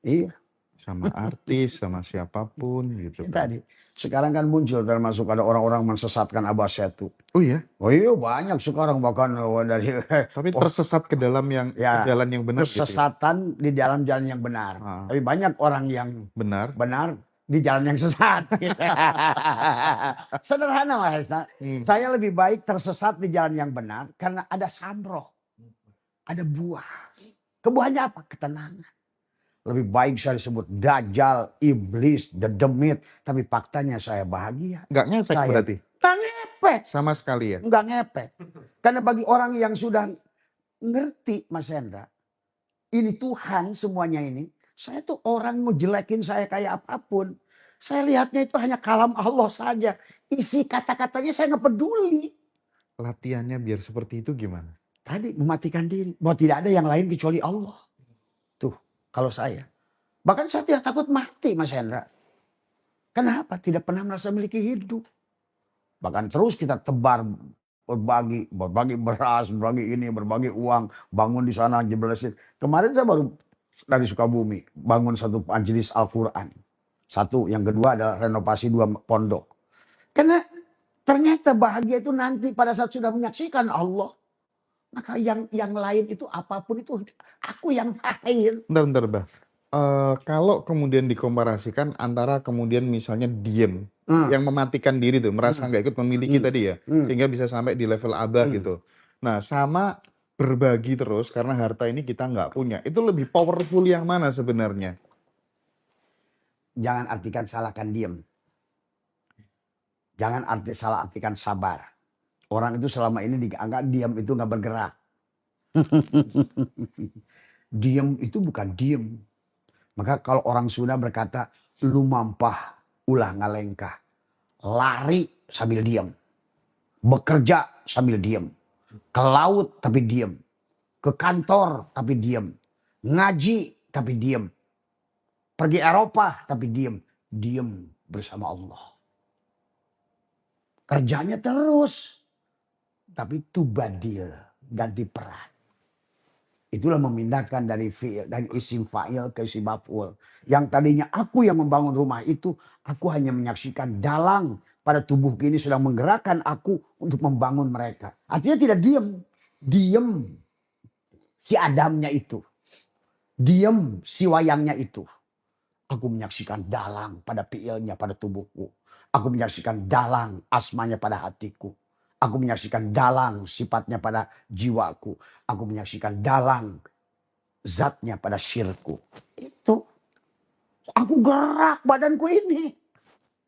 Iya. Sama artis, sama siapapun gitu kan. Tadi. Sekarang kan muncul termasuk ada orang-orang mensesatkan Abah Setu. Oh iya? Oh iya banyak sekarang bahkan dari. Tapi tersesat ke dalam jalan yang benar gitu ya? Kesesatan di dalam jalan yang benar. Tapi banyak orang yang benar di jalan yang sesat. Sederhana Mas Hesna. Saya lebih baik tersesat di jalan yang benar karena ada samroh. Ada buah. Kebuahannya apa? Ketenangan. Lebih baik saya disebut dajjal, iblis, dedemit. Tapi faktanya saya bahagia. Nggak ngefek berarti? Nggak ngepek. Sama sekali ya? Nggak ngepek. Karena bagi orang yang sudah ngerti Mas Hendra. Ini Tuhan semuanya ini. Saya tuh orang mau jelekin saya kayak apapun. Saya lihatnya itu hanya kalam Allah saja. Isi kata-katanya saya nggak peduli. Latihannya biar seperti itu gimana? Tadi mematikan diri. Bahwa tidak ada yang lain kecuali Allah. Tuh, kalau saya. Bahkan saya tidak takut mati, Mas Hendra. Kenapa? Tidak pernah merasa memiliki hidup. Bahkan terus kita tebar berbagi beras, berbagi ini, berbagi uang, bangun di sana jebresin. Kemarin saya baru dari Sukabumi bangun satu majelis Al-Quran. Satu, yang kedua adalah renovasi 2 pondok. Karena ternyata bahagia itu nanti pada saat sudah menyaksikan Allah. Maka yang lain itu apapun itu aku yang lain. Bentar, Bah. Kalau kemudian dikomparasikan antara kemudian misalnya diem, yang mematikan diri tuh, merasa nggak ikut memiliki tadi ya, sehingga bisa sampai di level abah gitu. Nah, sama berbagi terus karena harta ini kita nggak punya. Itu lebih powerful yang mana sebenarnya? Jangan artikan salahkan diem. Jangan salah artikan sabar. Orang itu selama ini dianggap diam itu nggak bergerak. Diam itu bukan diem. Maka kalau orang Sunda berkata, lu mampah ulah ngalengkah. Lari sambil diam. Bekerja sambil diam. Ke laut tapi diam. Ke kantor tapi diam. Ngaji tapi diam. Pergi Eropa tapi diam. Diam bersama Allah. Kerjanya terus. Tapi tubadil, ganti peran. Itulah memindahkan dari isim fa'il ke isim maf'ul. Yang tadinya aku yang membangun rumah itu, aku hanya menyaksikan dalang pada tubuh ini sedang menggerakkan aku untuk membangun mereka. Artinya tidak diam. Diam si Adamnya itu. Diam si wayangnya itu. Aku menyaksikan dalang pada fi'ilnya pada tubuhku. Aku menyaksikan dalang asmanya pada hatiku. Aku menyaksikan dalang sifatnya pada jiwaku. Aku menyaksikan dalang zatnya pada sirku. Itu. Aku gerak badanku ini.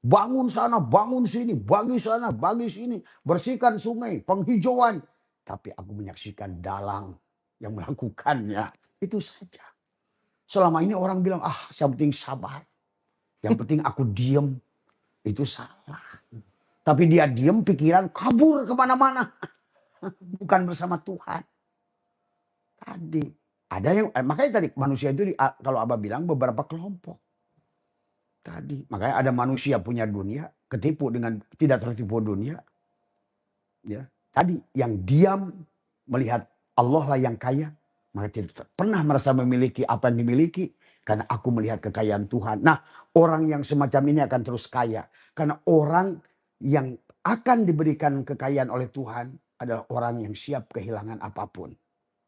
Bangun sana, bangun sini, bagi sana, bagi sini. Bersihkan sungai, penghijauan. Tapi aku menyaksikan dalang yang melakukannya. Itu saja. Selama ini orang bilang, yang penting sabar. Yang penting aku diem. Itu salah. Tapi dia diem, pikiran kabur kemana-mana. Bukan bersama Tuhan. Tadi. Ada yang, makanya tadi manusia itu kalau Abah bilang beberapa kelompok. Tadi. Makanya ada manusia punya dunia, ketipu dengan tidak tertipu dunia. Ya. Tadi yang diam melihat Allah lah yang kaya. Maka tidak pernah merasa memiliki apa yang dimiliki. Karena aku melihat kekayaan Tuhan. Nah, orang yang semacam ini akan terus kaya. Karena orang yang akan diberikan kekayaan oleh Tuhan adalah orang yang siap kehilangan apapun.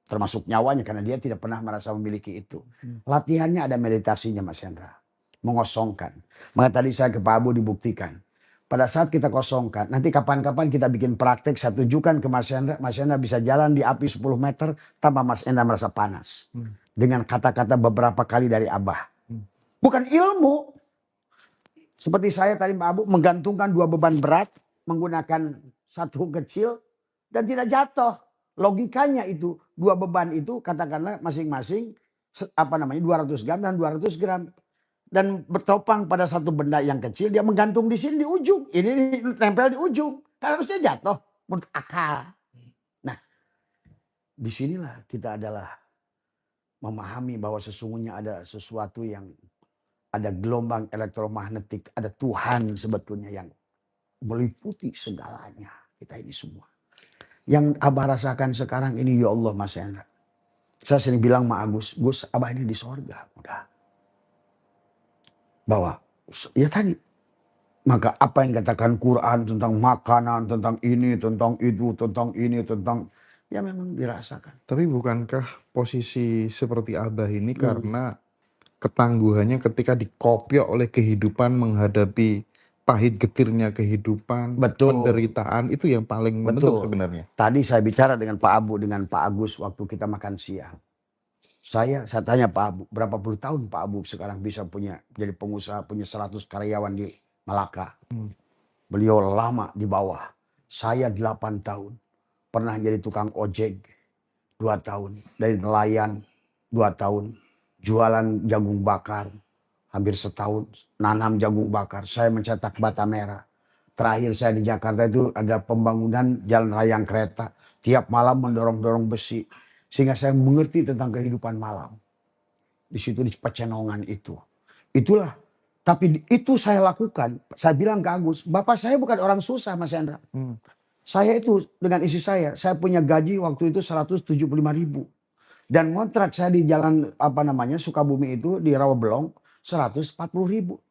Termasuk nyawanya karena dia tidak pernah merasa memiliki itu. Latihannya ada meditasinya Mas Hendra. Mengosongkan. Maka tadi saya ke Pak Abu dibuktikan. Pada saat kita kosongkan, nanti kapan-kapan kita bikin praktek, saya tunjukkan ke Mas Hendra bisa jalan di api 10 meter tanpa Mas Hendra merasa panas. Dengan kata-kata beberapa kali dari Abah. Bukan ilmu. Seperti saya tadi Pak Abu menggantungkan 2 beban berat, menggunakan 1 kecil dan tidak jatuh. Logikanya itu 2 beban itu katakanlah masing-masing 200 gram dan 200 gram. Dan bertopang pada 1 benda yang kecil, dia menggantung di sini di ujung. Ini tempel di ujung. Kan harusnya jatuh menurut akal. Nah, disinilah kita adalah memahami bahwa sesungguhnya ada sesuatu yang ada gelombang elektromagnetik, ada Tuhan sebetulnya yang meliputi segalanya. Kita ini semua. Yang Abah rasakan sekarang ini, ya Allah Mas Hendra. Saya sering bilang sama Gus, Abah ini di sorga. Udah. Bahwa, ya tadi. Maka apa yang dikatakan Quran tentang makanan, tentang ini, tentang itu, tentang ini, tentang... Ya memang dirasakan. Tapi bukankah posisi seperti Abah ini karena ketangguhannya ketika dikopiok oleh kehidupan menghadapi pahit getirnya kehidupan, penderitaan itu yang paling membentuk sebenarnya. Tadi saya bicara dengan Pak Abu, dengan Pak Agus waktu kita makan siang. Saya tanya Pak Abu, berapa puluh tahun Pak Abu sekarang bisa jadi pengusaha, punya 100 karyawan di Malaka. Beliau lama di bawah. Saya 8 tahun. Pernah jadi tukang ojek 2 tahun. Dari nelayan 2 tahun. Jualan jagung bakar hampir setahun, nanam jagung bakar, saya mencetak bata merah. Terakhir saya di Jakarta itu ada pembangunan jalan raya kereta. Tiap malam mendorong-dorong besi. Sehingga saya mengerti tentang kehidupan malam. Di situ di Pecenongan itu. Itulah. Tapi itu saya lakukan. Saya bilang ke Agus, bapak saya bukan orang susah Mas Hendra. Saya itu dengan istri saya punya gaji waktu itu 175.000. Dan kontrak saya di jalan Sukabumi itu di Rawabelong 140.000.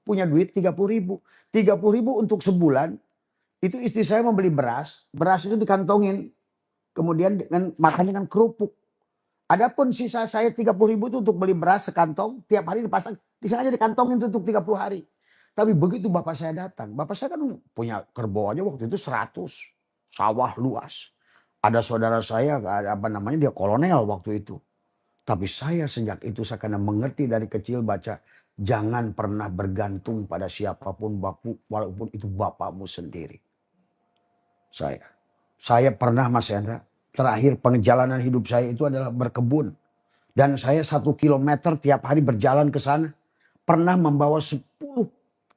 Punya duit 30.000. 30.000 untuk sebulan. Itu istri saya membeli beras. Beras itu dikantongin. Kemudian makan dengan kerupuk. Adapun sisa saya 30.000 itu untuk beli beras sekantong. Tiap hari dipasang. Disengaja dikantongin untuk 30 hari. Tapi begitu bapak saya datang. Bapak saya kan punya kerbau aja waktu itu 100. Sawah luas. Ada saudara saya dia kolonel waktu itu. Tapi saya sejak itu saya karena mengerti dari kecil baca. Jangan pernah bergantung pada siapapun walaupun itu bapakmu sendiri. Saya pernah Mas Hendra. Terakhir perjalanan hidup saya itu adalah berkebun. Dan saya 1 kilometer tiap hari berjalan ke sana. Pernah membawa 10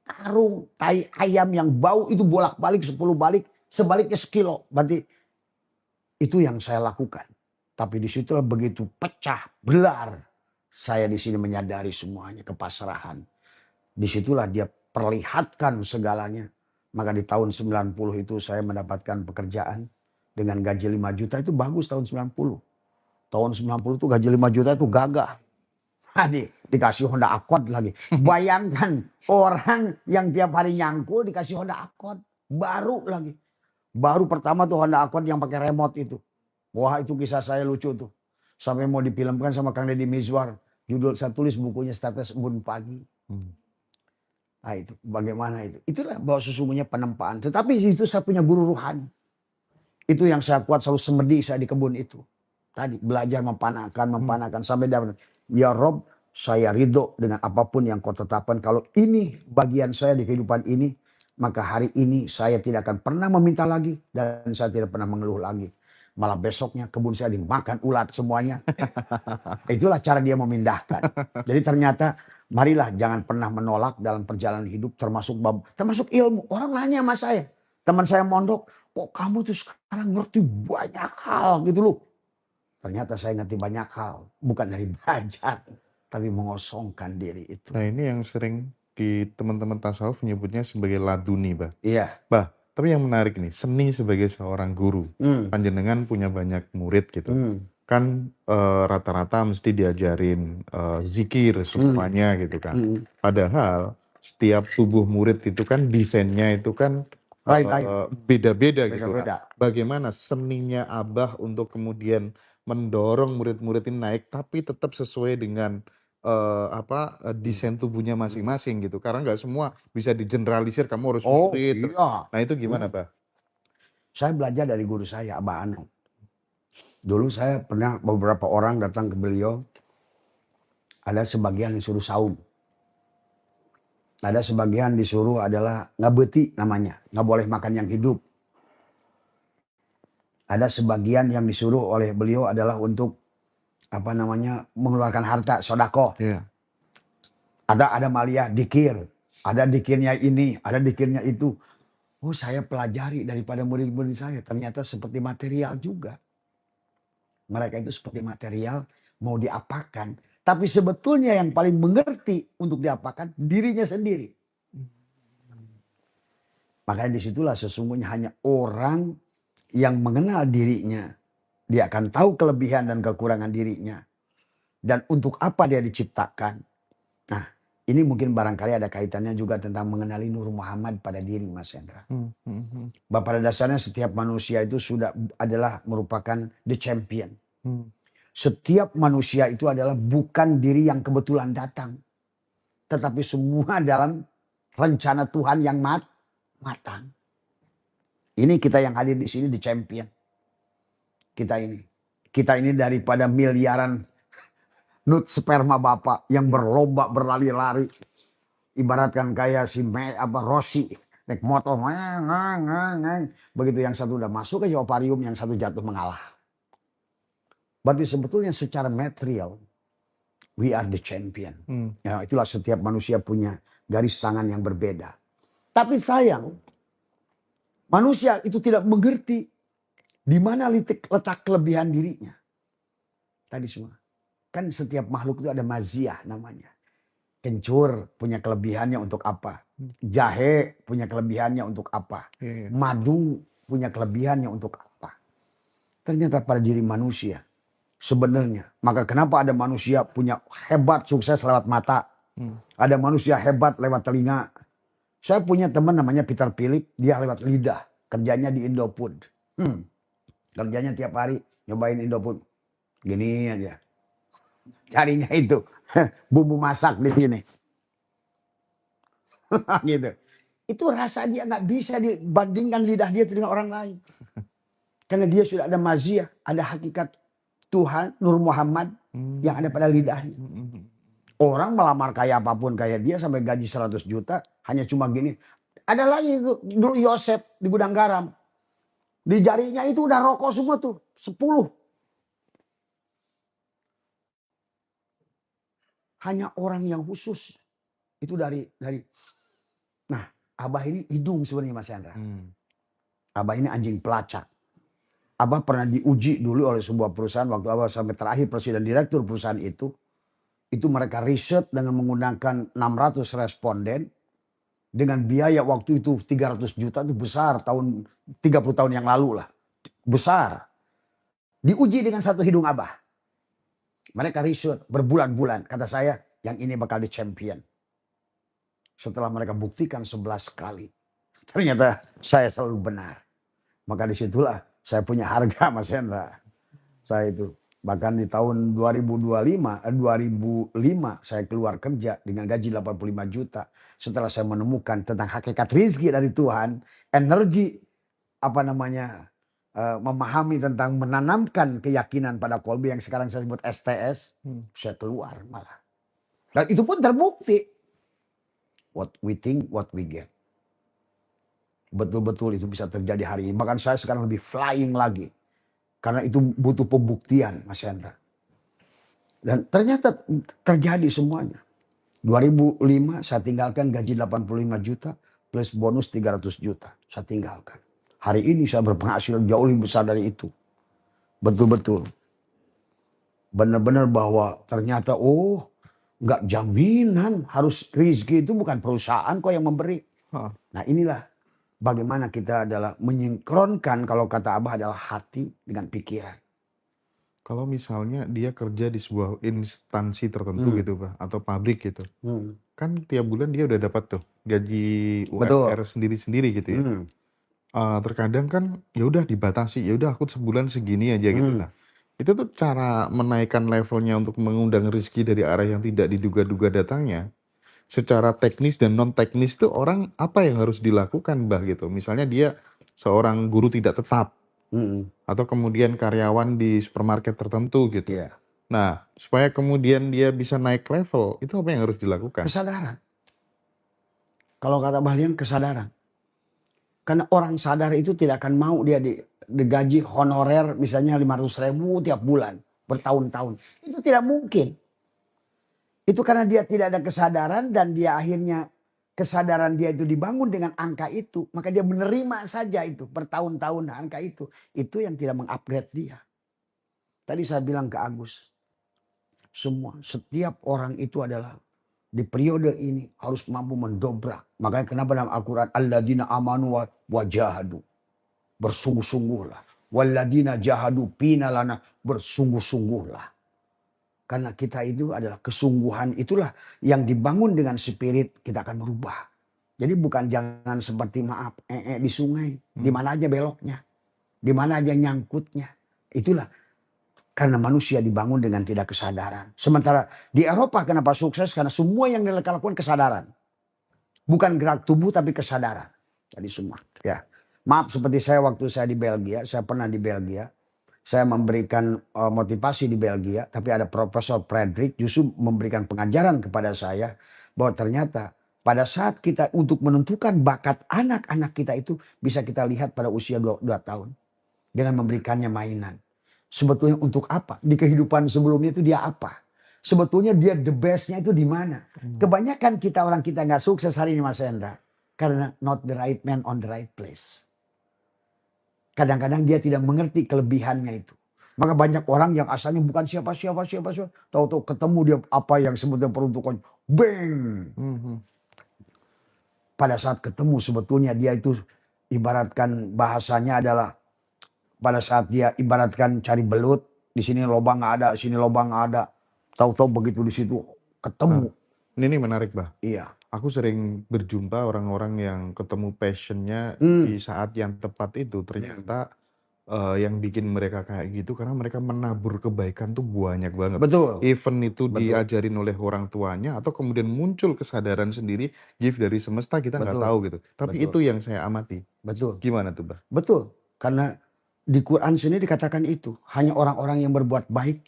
karung tai ayam yang bau itu bolak-balik 10 balik. Sebaliknya sekilo. Berarti itu yang saya lakukan. Tapi disitulah begitu pecah, belar. Saya di sini menyadari semuanya, kepasrahan. Disitulah dia perlihatkan segalanya. Maka di tahun 90 itu saya mendapatkan pekerjaan. Dengan gaji 5 juta itu bagus tahun 90. Tahun 90 itu gaji 5 juta itu gagah. Dikasih Honda Accord lagi. Bayangkan orang yang tiap hari nyangkul dikasih Honda Accord. Baru lagi. Baru pertama tuh Honda Accord yang pakai remote itu. Wah itu kisah saya lucu tuh. Sampai mau difilmkan sama Kang Deddy Mizwar. Judul saya tulis bukunya Status Embun Pagi. Nah itu bagaimana itu. Itulah bahwa sesungguhnya penempaan. Tetapi itu saya punya guru rohani. Itu yang saya kuat selalu semedi saya di kebun itu. Tadi belajar mempanakan sampai dapat. Ya Rob, saya ridho dengan apapun yang kau tetapkan. Kalau ini bagian saya di kehidupan ini, maka hari ini saya tidak akan pernah meminta lagi dan saya tidak pernah mengeluh lagi. Malah besoknya kebun saya dimakan ulat semuanya. Itulah cara dia memindahkan. Jadi ternyata marilah jangan pernah menolak dalam perjalanan hidup termasuk ilmu. Orang nanya sama saya. Teman saya mondok, kok kamu tuh sekarang ngerti banyak hal gitu loh. Ternyata saya ngerti banyak hal. Bukan dari belajar. Tapi mengosongkan diri itu. Nah ini yang sering di teman-teman tasawuf menyebutnya sebagai laduni, Bah. Iya. Bah, tapi yang menarik nih, seni sebagai seorang guru. Panjenengan punya banyak murid gitu. Kan rata-rata mesti diajarin zikir semuanya gitu kan. Padahal setiap tubuh murid itu kan desainnya itu kan beda-beda gitu kan. Bagaimana seninya Abah untuk kemudian mendorong murid-murid ini naik tapi tetap sesuai dengan desain tubuhnya masing-masing gitu. Karena nggak semua bisa digeneralisir kamu harus murid. Iya. Nah itu gimana, Bah? Saya belajar dari guru saya, Abah Anu. Dulu saya pernah beberapa orang datang ke beliau. Ada sebagian disuruh saum. Ada sebagian disuruh adalah ngabeti namanya. Nggak boleh makan yang hidup. Ada sebagian yang disuruh oleh beliau adalah untuk mengeluarkan harta, sodako. Yeah. Ada maliyah dikir. Ada dikirnya ini, ada dikirnya itu. Oh saya pelajari daripada murid-murid saya. Ternyata seperti material juga. Mereka itu seperti material mau diapakan. Tapi sebetulnya yang paling mengerti untuk diapakan dirinya sendiri. Makanya disitulah sesungguhnya hanya orang yang mengenal dirinya. Dia akan tahu kelebihan dan kekurangan dirinya. Dan untuk apa dia diciptakan. Nah ini mungkin barangkali ada kaitannya juga tentang mengenali Nur Muhammad pada diri Mas Hendra. Bahwa pada dasarnya setiap manusia itu sudah adalah merupakan the champion. Setiap manusia itu adalah bukan diri yang kebetulan datang. Tetapi semua dalam rencana Tuhan yang matang. Ini kita yang hadir di sini di champion. Kita ini daripada miliaran nut sperma bapak yang berlomba berlari-lari. Ibaratkan kayak si Rossi naik motor. Begitu yang satu udah masuk ke oparium, yang satu jatuh mengalah. Berarti sebetulnya secara material we are the champion. Ya, itulah setiap manusia punya garis tangan yang berbeda. Tapi sayang Manusia itu tidak mengerti di mana letak kelebihan dirinya. Tadi semua. Kan setiap makhluk itu ada maziyah namanya. Kencur punya kelebihannya untuk apa? Jahe punya kelebihannya untuk apa? Madu punya kelebihannya untuk apa? Ternyata pada diri manusia sebenarnya. Maka kenapa ada manusia punya hebat sukses lewat mata? Ada manusia hebat lewat telinga. Saya punya teman namanya Peter Philip, dia lewat lidah. Kerjanya di Indofood. Kerjanya tiap hari nyobain Indofood. Gini aja. Carinya itu. Bumbu masak di sini. Gitu. Itu rasa dia nggak bisa dibandingkan lidah dia dengan orang lain. Karena dia sudah ada maziyah, ada hakikat Tuhan, Nur Muhammad yang ada pada lidahnya. Orang melamar kayak apapun kayak dia sampai gaji 100 juta hanya cuma gini. Ada lagi dulu Yosef di gudang garam. Di jarinya itu udah rokok semua tuh. 10. Hanya orang yang khusus. Itu dari. Nah, Abah ini hidung sebenarnya Mas Chandra. Abah ini anjing pelacak. Abah pernah diuji dulu oleh sebuah perusahaan. Waktu Abah sampai terakhir presiden direktur perusahaan itu. Itu mereka riset dengan menggunakan 600 responden. Dengan biaya waktu itu 300 juta itu besar. 30 tahun yang lalu lah. Besar. Diuji dengan satu hidung Abah. Mereka riset berbulan-bulan. Kata saya yang ini bakal di champion. Setelah mereka buktikan 11 kali. Ternyata saya selalu benar. Maka disitulah saya punya harga Mas Hendra. Saya itu. Bahkan di tahun 2005 saya keluar kerja dengan gaji 85 juta. Setelah saya menemukan tentang hakikat rizki dari Tuhan. Energi memahami tentang menanamkan keyakinan pada kolbi yang sekarang saya sebut STS. Saya keluar malah. Dan itu pun terbukti. What we think, what we get. Betul-betul itu bisa terjadi hari ini. Bahkan saya sekarang lebih flying lagi. Karena itu butuh pembuktian Mas Hendra. Dan ternyata terjadi semuanya. 2005 saya tinggalkan gaji 85 juta plus bonus 300 juta. Saya tinggalkan. Hari ini saya berpenghasilan jauh lebih besar dari itu. Betul-betul. Benar-benar bahwa ternyata nggak jaminan. Harus rezeki itu bukan perusahaan kok yang memberi. Nah inilah. Bagaimana kita adalah menyinkronkan kalau kata Abah adalah hati dengan pikiran. Kalau misalnya dia kerja di sebuah instansi tertentu gitu Pak, atau pabrik gitu. Kan tiap bulan dia udah dapat tuh gaji UMR sendiri-sendiri gitu ya. Terkadang kan ya udah dibatasi, ya udah aku sebulan segini aja gitu. Nah, itu tuh cara menaikkan levelnya untuk mengundang rezeki dari arah yang tidak diduga-duga datangnya. Secara teknis dan non teknis tuh orang apa yang harus dilakukan Mbah gitu. Misalnya dia seorang guru tidak tetap atau kemudian karyawan di supermarket tertentu gitu. Nah, supaya kemudian dia bisa naik level, itu apa yang harus dilakukan? Kesadaran. Kalau kata Bahlian kesadaran. Karena orang sadar itu tidak akan mau dia digaji honorer misalnya 500.000 tiap bulan bertahun-tahun. Itu tidak mungkin. Itu karena dia tidak ada kesadaran dan dia akhirnya kesadaran dia itu dibangun dengan angka itu. Maka dia menerima saja itu bertahun-tahun angka itu. Itu yang tidak mengupgrade dia. Tadi saya bilang ke Agus. Setiap orang itu adalah di periode ini harus mampu mendobrak. Makanya kenapa dalam Al-Quran. Alladzina amanu wa jahadu. Bersungguh-sungguhlah. Walladzina jahadu pina lana. Bersungguh-sungguhlah. Karena kita itu adalah kesungguhan itulah yang dibangun dengan spirit kita akan berubah. Jadi bukan jangan seperti di sungai. Di mana aja beloknya. Di mana aja nyangkutnya. Itulah karena manusia dibangun dengan tidak kesadaran. Sementara di Eropa kenapa sukses? Karena semua yang mereka lakukan kesadaran. Bukan gerak tubuh tapi kesadaran. Jadi semua. Ya. Maaf seperti saya waktu saya di Belgia. Saya pernah di Belgia. Saya memberikan motivasi di Belgia, tapi ada Profesor Frederick justru memberikan pengajaran kepada saya bahwa ternyata pada saat kita untuk menentukan bakat anak-anak kita itu bisa kita lihat pada usia 2 tahun dengan memberikannya mainan. Sebetulnya untuk apa? Di kehidupan sebelumnya itu dia apa? Sebetulnya dia the bestnya itu di mana? Kebanyakan orang kita nggak sukses hari ini Mas Hendra karena not the right man on the right place. Kadang-kadang dia tidak mengerti kelebihannya itu. Maka banyak orang yang asalnya bukan siapa, tahu-tahu ketemu dia apa yang sebetulnya peruntukannya. Bang! Pada saat ketemu sebetulnya dia itu ibaratkan bahasanya adalah pada saat dia ibaratkan cari belut, di sini lubang nggak ada, sini lubang nggak ada. Tahu-tahu begitu di situ ketemu. Ini menarik, Bah. Iya. Aku sering berjumpa orang-orang yang ketemu passionnya di saat yang tepat itu. Ternyata yang bikin mereka kayak gitu karena mereka menabur kebaikan tuh banyak banget. Betul. Even itu diajarin oleh orang tuanya atau kemudian muncul kesadaran sendiri, gift dari semesta, kita nggak tahu gitu. Tapi itu yang saya amati. Betul. Gimana tuh, Bah? Betul. Karena di Quran sendiri dikatakan itu. Hanya orang-orang yang berbuat baik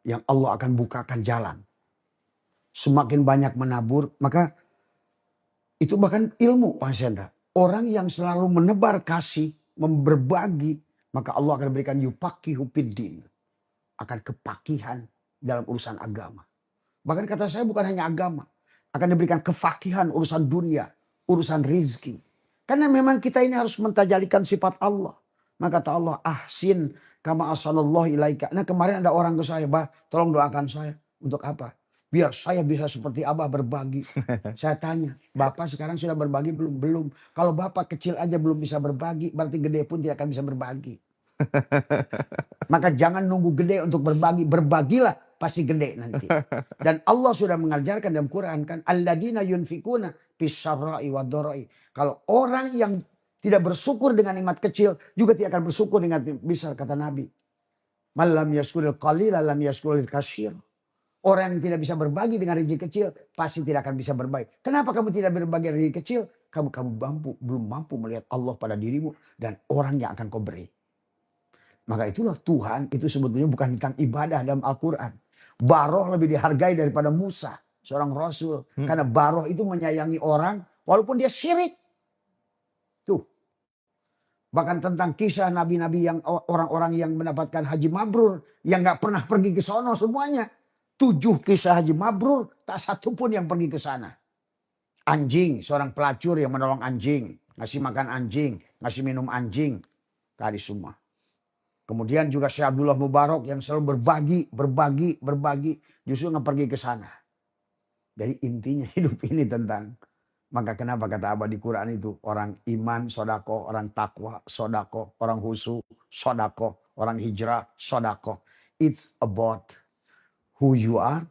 yang Allah akan bukakan jalan. Semakin banyak menabur, maka itu bahkan ilmu, Pak Sendra. Orang yang selalu menebar kasih, berbagi, maka Allah akan berikan yupaqihu fiddin. Akan kepakihan dalam urusan agama. Bahkan kata saya bukan hanya agama. Akan diberikan kefakihan urusan dunia, urusan rizki. Karena memang kita ini harus mentajalikan sifat Allah. Maka kata Allah, ahsin kama asallallahu ilaika. Nah kemarin ada orang ke saya, Bah, tolong doakan saya. Untuk apa? Biar saya bisa seperti Abah berbagi. Saya tanya, Bapak sekarang sudah berbagi belum? Belum. Kalau Bapak kecil aja belum bisa berbagi, berarti gede pun tidak akan bisa berbagi. Maka jangan nunggu gede untuk berbagi. Berbagilah, pasti gede nanti. Dan Allah sudah mengajarkan dalam Quran kan, alladzina yunfikuna fis-sarra'i wad-dharra'i. Kalau orang yang tidak bersyukur dengan nikmat kecil, juga tidak akan bersyukur dengan besar, kata Nabi. Malam yaskuril qalila lam yaskuril katsir. Orang yang tidak bisa berbagi dengan rezeki kecil, pasti tidak akan bisa berbagi. Kenapa kamu tidak berbagi rezeki kecil? Kamu belum mampu melihat Allah pada dirimu dan orang yang akan kau beri. Maka itulah Tuhan itu sebetulnya bukan tentang ibadah dalam Al-Quran. Baroh lebih dihargai daripada Musa, seorang Rasul. Karena Baroh itu menyayangi orang walaupun dia syirik. Tuh. Bahkan tentang kisah nabi-nabi yang orang-orang yang mendapatkan haji mabrur. Yang gak pernah pergi ke sono semuanya. 7 kisah haji mabrur, tak satu pun yang pergi ke sana. Anjing, seorang pelacur yang menolong anjing. Ngasih makan anjing, ngasih minum anjing. Tadi semua. Kemudian juga Syekh Abdullah Mubarak yang selalu berbagi. Justru nggak pergi ke sana. Jadi intinya hidup ini tentang. Maka kenapa kata Abah di Quran itu. Orang iman, sodako. Orang takwa, sodako. Orang husu, sodako. Orang hijrah, sodako. It's about who you are.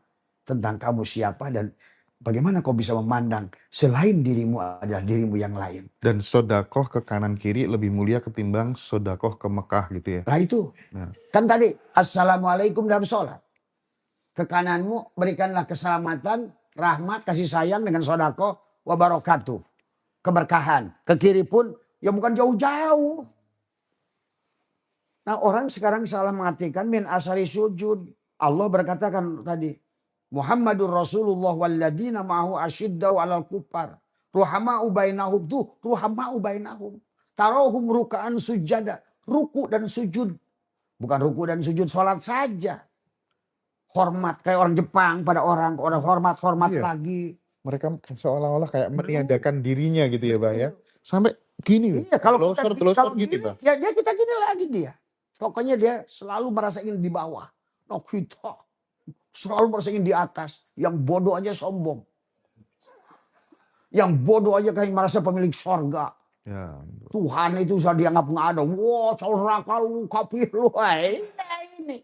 Tentang kamu siapa dan bagaimana kau bisa memandang selain dirimu adalah dirimu yang lain. Dan sodakoh ke kanan kiri lebih mulia ketimbang sodakoh ke Mekah gitu ya. Nah itu. Kan tadi. Assalamualaikum dalam sholat. Ke kananmu berikanlah keselamatan, rahmat, kasih sayang dengan sodakoh, wabarakatuh. Keberkahan. Ke kiri pun ya bukan jauh-jauh. Nah orang sekarang salah mengartikan min asari sujud. Allah berkata kan tadi. Muhammadur Rasulullah walladina ma'hu asyiddau alal kuffar. Ruhama'u bainahum tuh. Ruhama'u bainahum. Tarohum ruka'an sujada. Ruku dan sujud. Bukan ruku dan sujud sholat saja. Hormat kayak orang Jepang pada orang hormat lagi. Mereka seolah-olah kayak meniadakan dirinya gitu ya, Bah ya. Sampai gini. Iya, kalau telosor gitu, Bah. Ya dia kita gini lagi dia. Pokoknya dia selalu merasa ingin di bawah. Nah kita selalu merasa ingin di atas. Yang bodoh aja sombong. Yang bodoh aja kayak merasa pemilik sorga. Ya. Tuhan itu sudah dianggap nggak ada. Wah, saudara lu, kafir lu. Ini.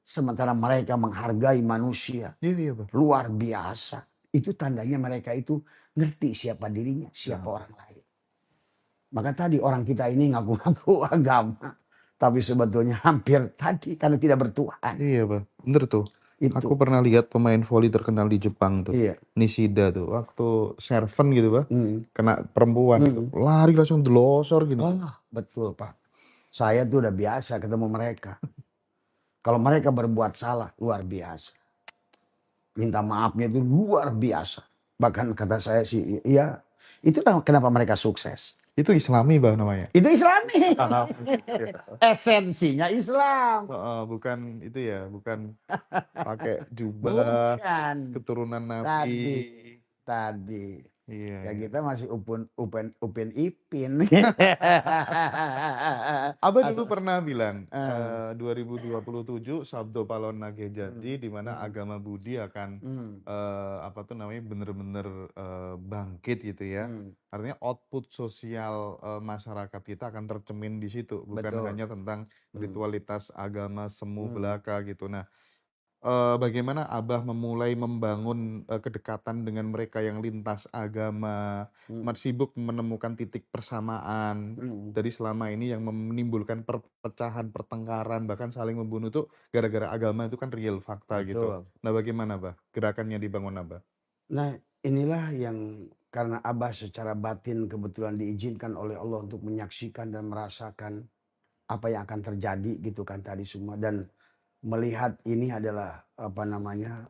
Sementara mereka menghargai manusia. Iya, Pak. Luar biasa. Itu tandanya mereka itu ngerti siapa dirinya, siapa orang lain. Maka tadi orang kita ini ngaku-ngaku agama. Tapi sebetulnya hampir tadi karena tidak bertuhan. Iya, Pak. Bener tuh. Itu. Aku pernah lihat pemain voli terkenal di Jepang tuh. Iya. Nishida tuh. Waktu serven gitu, Pak. Kena perempuan. Lari langsung delosor gini. Oh, betul, Pak. Saya tuh udah biasa ketemu mereka. Kalau mereka berbuat salah, luar biasa. Minta maafnya itu luar biasa. Bahkan kata saya sih, iya. Itu kenapa mereka sukses. Itu Islami, Bah, namanya. Itu Islami. Esensinya Islam. Bukan itu ya, bukan pakai jubah, bukan. keturunan Nabi. Tadi. Iya, Ya iya. kita masih Upin Ipin. Abah dulu Asal, pernah bilang, eh, 2027 Sabdo Palon Nage hmm, Janji di mana hmm, agama Budi akan hmm, apa tuh namanya bener-bener bangkit gitu ya. hmm, Artinya output sosial masyarakat kita akan tercemin di situ, bukan betul. hanya tentang Hmm, ritualitas agama semu hmm, belaka gitu. Nah, bagaimana Abah memulai membangun kedekatan dengan mereka yang lintas agama, hmm, sibuk menemukan titik persamaan hmm, dari selama ini yang menimbulkan perpecahan, pertengkaran, bahkan saling membunuh tuh gara-gara agama itu kan real fakta gitu. betul. Nah, bagaimana, Abah? Gerakannya dibangun Abah? Nah, inilah yang karena Abah secara batin kebetulan diizinkan oleh Allah untuk menyaksikan dan merasakan apa yang akan terjadi gitu kan tadi semua, dan melihat ini adalah apa namanya,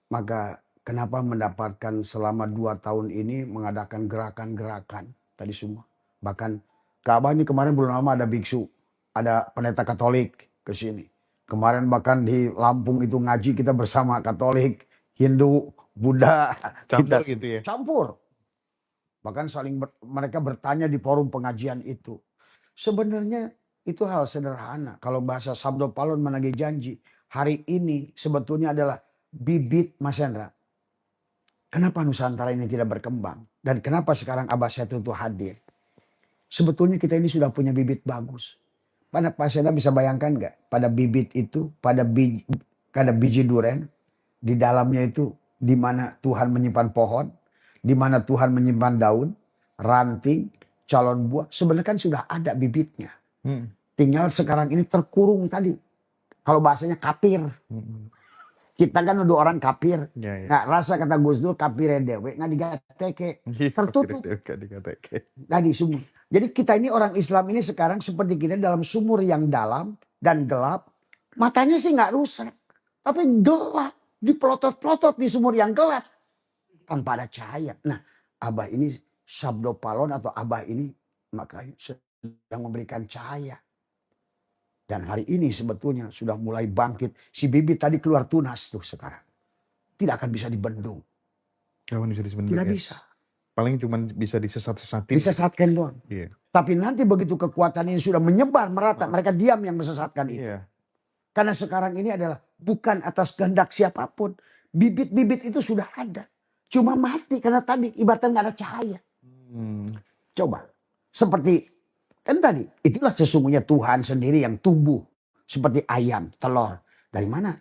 maka kenapa mendapatkan selama 2 tahun ini mengadakan gerakan-gerakan tadi semua. Bahkan Ka'bah ini kemarin belum lama ada biksu, ada pendeta Katolik ke sini. Kemarin bahkan di Lampung itu ngaji kita bersama Katolik, Hindu, Buddha, Campur kita gitu ya? campur. Bahkan mereka bertanya di forum pengajian itu. Sebenarnya itu hal sederhana. Kalau bahasa Sabdo Palon menagih janji, hari ini sebetulnya adalah bibit, Mas Hendra. Kenapa Nusantara ini tidak berkembang? Dan kenapa sekarang Abah Setu itu hadir? Sebetulnya kita ini sudah punya bibit bagus. Pak Hendra bisa bayangkan nggak? Pada bibit itu, pada biji duren, di dalamnya itu di mana Tuhan menyimpan pohon, di mana Tuhan menyimpan daun, ranting, calon buah. Sebenarnya kan sudah ada bibitnya. Hmm. Tinggal sekarang ini terkurung tadi. Kalau bahasanya kapir. Hmm. Kita kan udah orang kapir. Ya, ya. Nggak rasa kata Gus Dur kapir dewe nggak digateke. Tertutup tadi sumur. Jadi kita ini orang Islam ini sekarang seperti kita dalam sumur yang dalam dan gelap. Matanya sih nggak rusak. Tapi gelap. Dipelotot-pelotot di sumur yang gelap. Tanpa ada cahaya. Nah, Abah ini Sabdo Palon atau Abah ini makanya sedang memberikan cahaya. Dan hari ini sebetulnya sudah mulai bangkit. Si bibit tadi keluar tunas tuh sekarang. Tidak akan bisa dibendung. Kapan bisa disebendung Tidak ya? bisa. Paling cuma bisa disesat-sesatin. Disesatkan doang. Iya. Tapi nanti begitu kekuatan ini sudah menyebar merata, mereka diam yang mesesatkan itu. Iya. Karena sekarang ini adalah bukan atas kehendak siapapun. Bibit-bibit itu sudah ada. Cuma mati karena tadi ibaratnya nggak ada cahaya. Coba. Seperti kan tadi, itulah sesungguhnya Tuhan sendiri yang tumbuh seperti ayam, telur. Dari mana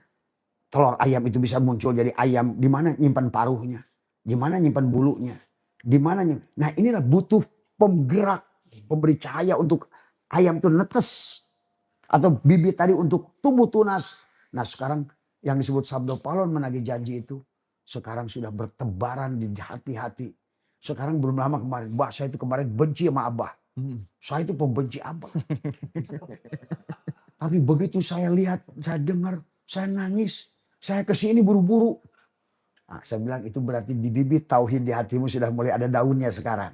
telur ayam itu bisa muncul jadi ayam? Di mana nyimpan paruhnya? Di mana nyimpan bulunya? Di mana? Nah, inilah butuh penggerak, pemberi cahaya untuk ayam itu netes. Atau bibit tadi untuk tumbuh tunas. Nah, sekarang yang disebut Sabdo Palon menagih janji itu sekarang sudah bertebaran di hati-hati. Sekarang belum lama kemarin, Mbak saya itu kemarin benci sama Abah. Saya itu pembenci Abah. Tapi begitu saya lihat, saya dengar, saya nangis. Saya kesini buru-buru. Nah, saya bilang itu berarti di bibit tauhid di hatimu sudah mulai ada daunnya sekarang.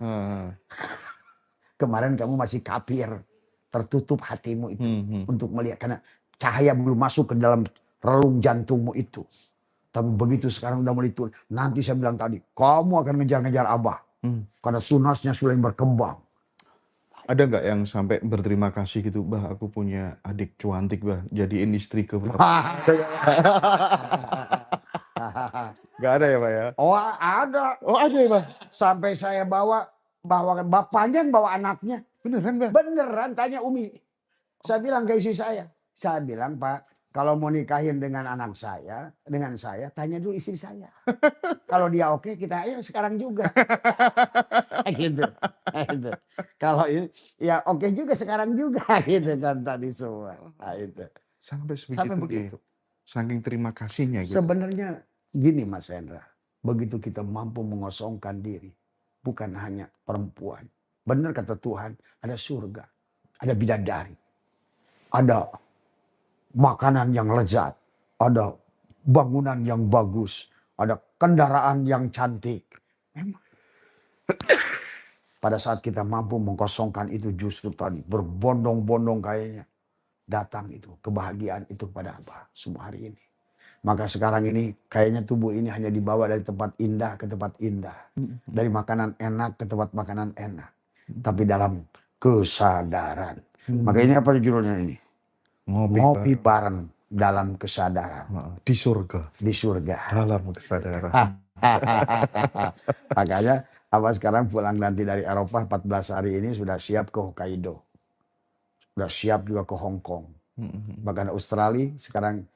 Kemarin kamu masih kafir. Tertutup hatimu itu untuk melihat. Karena cahaya belum masuk ke dalam relung jantungmu itu. Tapi begitu sekarang udah mulai turun. Nanti saya bilang tadi, kamu akan ngejar-ngejar Abah. Karena tunasnya sudah berkembang. Ada nggak yang sampai berterima kasih gitu, bah aku punya adik cuantik bah, jadiin istri ke Gak ada ya, Pak ya? Oh ada. Oh ada ya, Pak? Sampai saya bawa bapaknya yang bawa anaknya. Beneran, Bah? Beneran, tanya Umi. Saya bilang ke istri saya. Saya bilang, Pak, kalau mau nikahin dengan anak saya, dengan saya, tanya dulu istri saya. Kalau dia oke, kita ayo sekarang juga. Gitu. Gitu. Kalau ya oke juga sekarang juga gitu kan tadi semua. Nah, itu. Sampai Sampai begitu. begitu. Saking terima kasihnya gitu. Sebenarnya gini Mas Hendra, begitu kita mampu mengosongkan diri, bukan hanya perempuan. Benar kata Tuhan, ada surga, ada bidadari, ada makanan yang lezat, ada bangunan yang bagus, ada kendaraan yang cantik. Memang. Pada saat kita mampu mengkosongkan itu justru tadi berbondong-bondong kayaknya datang itu kebahagiaan itu kepada Abah semua hari ini. Maka sekarang ini kayaknya tubuh ini hanya dibawa dari tempat indah ke tempat indah. Dari makanan enak ke tempat makanan enak. Tapi dalam kesadaran. Maka ini apa judulnya ini? Ngopi bareng dalam kesadaran. Di surga. Di surga. Dalam kesadaran. Makanya apa sekarang pulang nanti dari Eropa 14 hari ini sudah siap ke Hokkaido. Sudah siap juga ke Hong Kong. Bahkan Australia sekarang.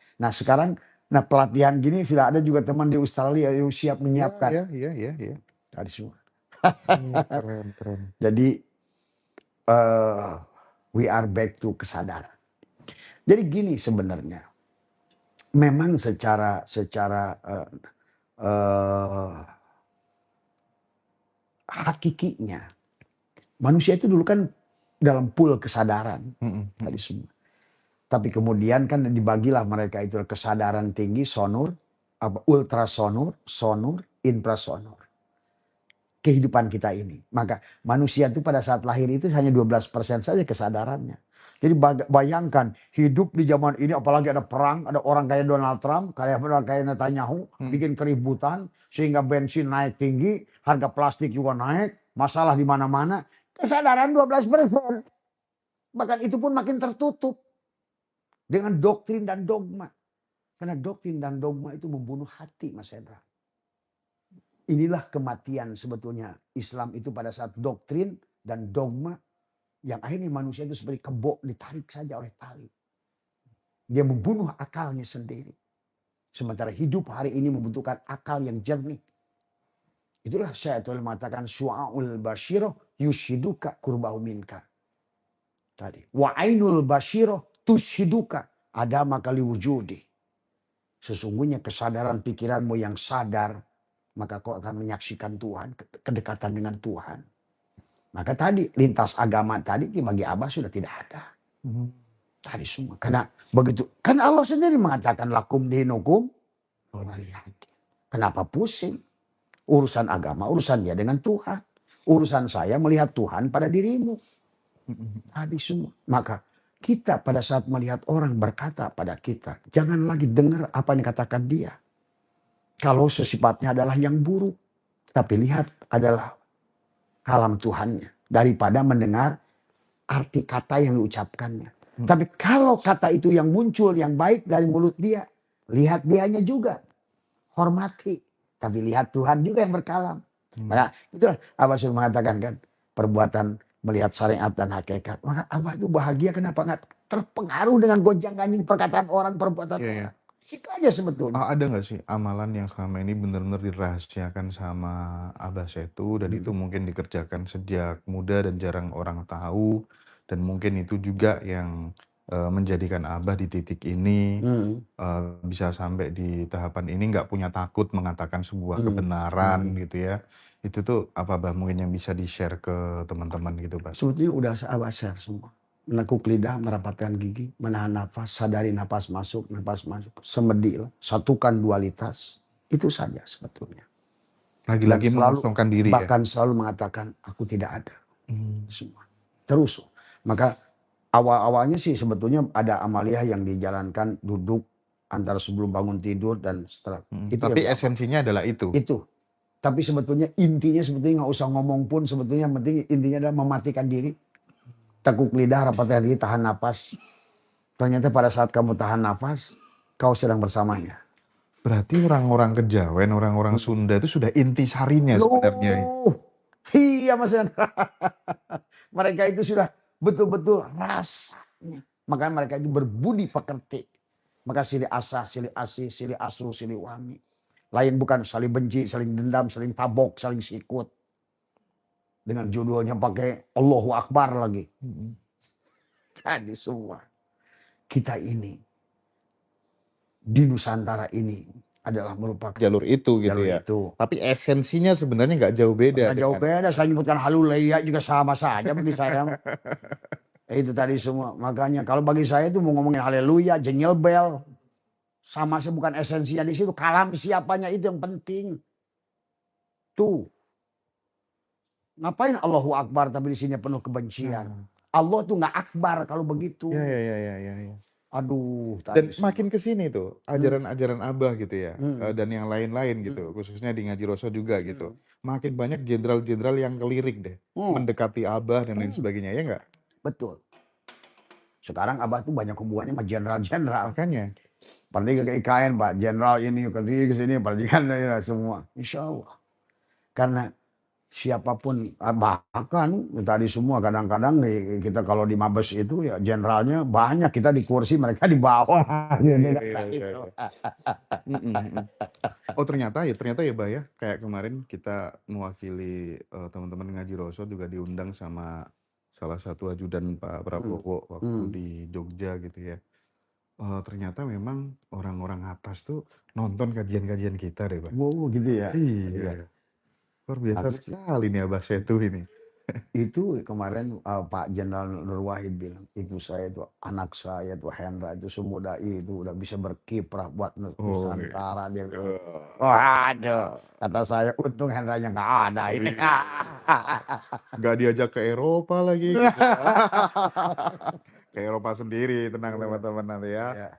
Nah pelatihan gini sudah ada juga teman di Australia yang siap menyiapkan. Iya. Tadi semua. Keren. Jadi we are back to kesadaran. Jadi gini sebenarnya. Memang secara hakikinya manusia itu dulu kan dalam pool kesadaran tadi semua. Tapi kemudian kan dibagilah mereka itu kesadaran tinggi, sonur, ultrasonur, sonur, infrasonur. Kehidupan kita ini. Maka manusia itu pada saat lahir itu hanya 12% saja kesadarannya. Jadi bayangkan hidup di zaman ini apalagi ada perang, ada orang kayak Donald Trump, kayak Netanyahu, bikin keributan sehingga bensin naik tinggi, harga plastik juga naik, masalah di mana-mana. Kesadaran 12%. Bahkan itu pun makin tertutup dengan doktrin dan dogma. Karena doktrin dan dogma itu membunuh hati, Mas Hendra. Inilah kematian sebetulnya Islam itu pada saat doktrin dan dogma yang akhirnya manusia itu seperti kebo ditarik saja oleh tali. Dia membunuh akalnya sendiri. Sementara hidup hari ini membutuhkan akal yang jernih. Itulah saya tuh mengatakan su'aul basyirah yushiduka kurbahu minka. Tadi. Wa ainul basyirah tushiduka adama kali wujudi. Sesungguhnya kesadaran pikiranmu yang sadar, maka kau akan menyaksikan Tuhan, kedekatan dengan Tuhan. Maka tadi lintas agama tadi bagi Abah sudah tidak ada. Tadi semua. Karena begitu. Kan Allah sendiri mengatakan lakum dinukum. Kenapa pusing? Urusan agama, urusan dia dengan Tuhan. Urusan saya melihat Tuhan pada dirimu. Tadi semua. Maka kita pada saat melihat orang berkata pada kita, jangan lagi dengar apa yang dikatakan dia. Kalau sesifatnya adalah yang buruk. Tapi lihat adalah kalam Tuhannya. Daripada mendengar arti kata yang diucapkannya. Tapi kalau kata itu yang muncul, yang baik dari mulut dia. Lihat dianya juga. Hormati. Tapi lihat Tuhan juga yang berkalam. Maka itulah Abah sudah mengatakan kan. Perbuatan melihat syariat dan hakikat. Maka Abah itu bahagia kenapa nggak terpengaruh dengan gonjang-ganjing perkataan orang, perbuatan orang. Itu aja sebetulnya. Ada nggak sih amalan yang selama ini benar-benar dirahasiakan sama Abah Setu dan itu mungkin dikerjakan sejak muda dan jarang orang tahu dan mungkin itu juga yang menjadikan Abah di titik ini bisa sampai di tahapan ini nggak punya takut mengatakan sebuah kebenaran gitu ya. Itu tuh apa Abah mungkin yang bisa di-share ke teman-teman gitu Pak? Sebetulnya udah Abah share semua. Menekuk lidah, merapatkan gigi, menahan nafas, sadari nafas masuk, semedi lah, satukan dualitas. Itu saja sebetulnya. Lagi-lagi mengosongkan diri bahkan selalu mengatakan, aku tidak ada. Semua. Terus. Maka awal-awalnya sih sebetulnya ada amaliyah yang dijalankan duduk antara sebelum bangun tidur dan setelah. Tapi esensinya adalah itu. Itu. Tapi sebetulnya intinya nggak usah ngomong pun sebetulnya yang penting intinya adalah mematikan diri. Tekuk lidah, rapatkan diri, tahan nafas. Ternyata pada saat kamu tahan nafas, kau sedang bersamanya. Berarti orang-orang Kejawen, orang-orang Sunda itu sudah intisarinya sebenarnya. Iya Mas. Mereka itu sudah betul-betul rasanya. Maka mereka itu berbudi pekerti. Maka sili asah, sili asih, sili asru, sili wami. Lain bukan saling benci, saling dendam, saling tabok, saling sikut. Dengan judulnya pakai Allahu Akbar lagi. Tadi semua. Kita ini. Di Nusantara ini. Adalah merupakan jalur itu gitu ya. Itu. Tapi esensinya sebenarnya nggak jauh beda. Nggak jauh beda. Saya menyebutkan haleluya juga sama saja bagi saya. Itu tadi semua. Makanya kalau bagi saya itu mau ngomongin haleluya, jingle bell. Sama sih bukan esensinya di situ. Kalam siapanya itu yang penting. Tuh. Ngapain Allahu Akbar tapi di sini penuh kebencian. Allah tuh nggak akbar kalau begitu. Ya. Aduh, Dan tadi makin semua. ke sini tuh, ajaran-ajaran Abah gitu ya, Hmm. dan yang lain-lain gitu, Hmm. khususnya di Ngaji Roso juga gitu. Hmm. Makin banyak jenderal-jenderal yang kelirik deh, Hmm. mendekati Abah dan lain Hmm. sebagainya, ya nggak? Betul. Sekarang Abah tuh banyak hubungannya sama jenderal-jenderal. Makanya. Pergi ke IKN, Pak. Jenderal ini, pergi ke sini, pergi kan ya, semua. Insya Allah. Karena siapapun, bahkan tadi semua kadang-kadang kita kalau di Mabes itu ya jenderalnya banyak, kita di kursi, mereka di bawah. Iya, Gitu iya, kata iya, iya, itu. iya. Oh ternyata ya Bah ya, kayak kemarin kita mewakili teman-teman Ngaji Roso juga diundang sama salah satu ajudan Pak Hmm. Prabowo waktu Hmm. di Jogja gitu ya. Ternyata memang orang-orang atas tuh nonton kajian-kajian kita deh, Bah. Wow, gitu ya. Iya. Iya, luar biasa Bagus sih. sekali nih Abah Setu ini. Itu kemarin Pak Jenderal Nur Wahid bilang, ibu saya itu, anak saya itu Hendra itu semudah itu udah bisa berkiprah buat Oh iya. Nusantara, dia bilang. Eh, Waduh, kata saya untung Hendranya nggak ada ini. iya. Nggak diajak ke Eropa lagi gitu. Ke Eropa sendiri, tenang Iya, teman-teman nanti ya. iya.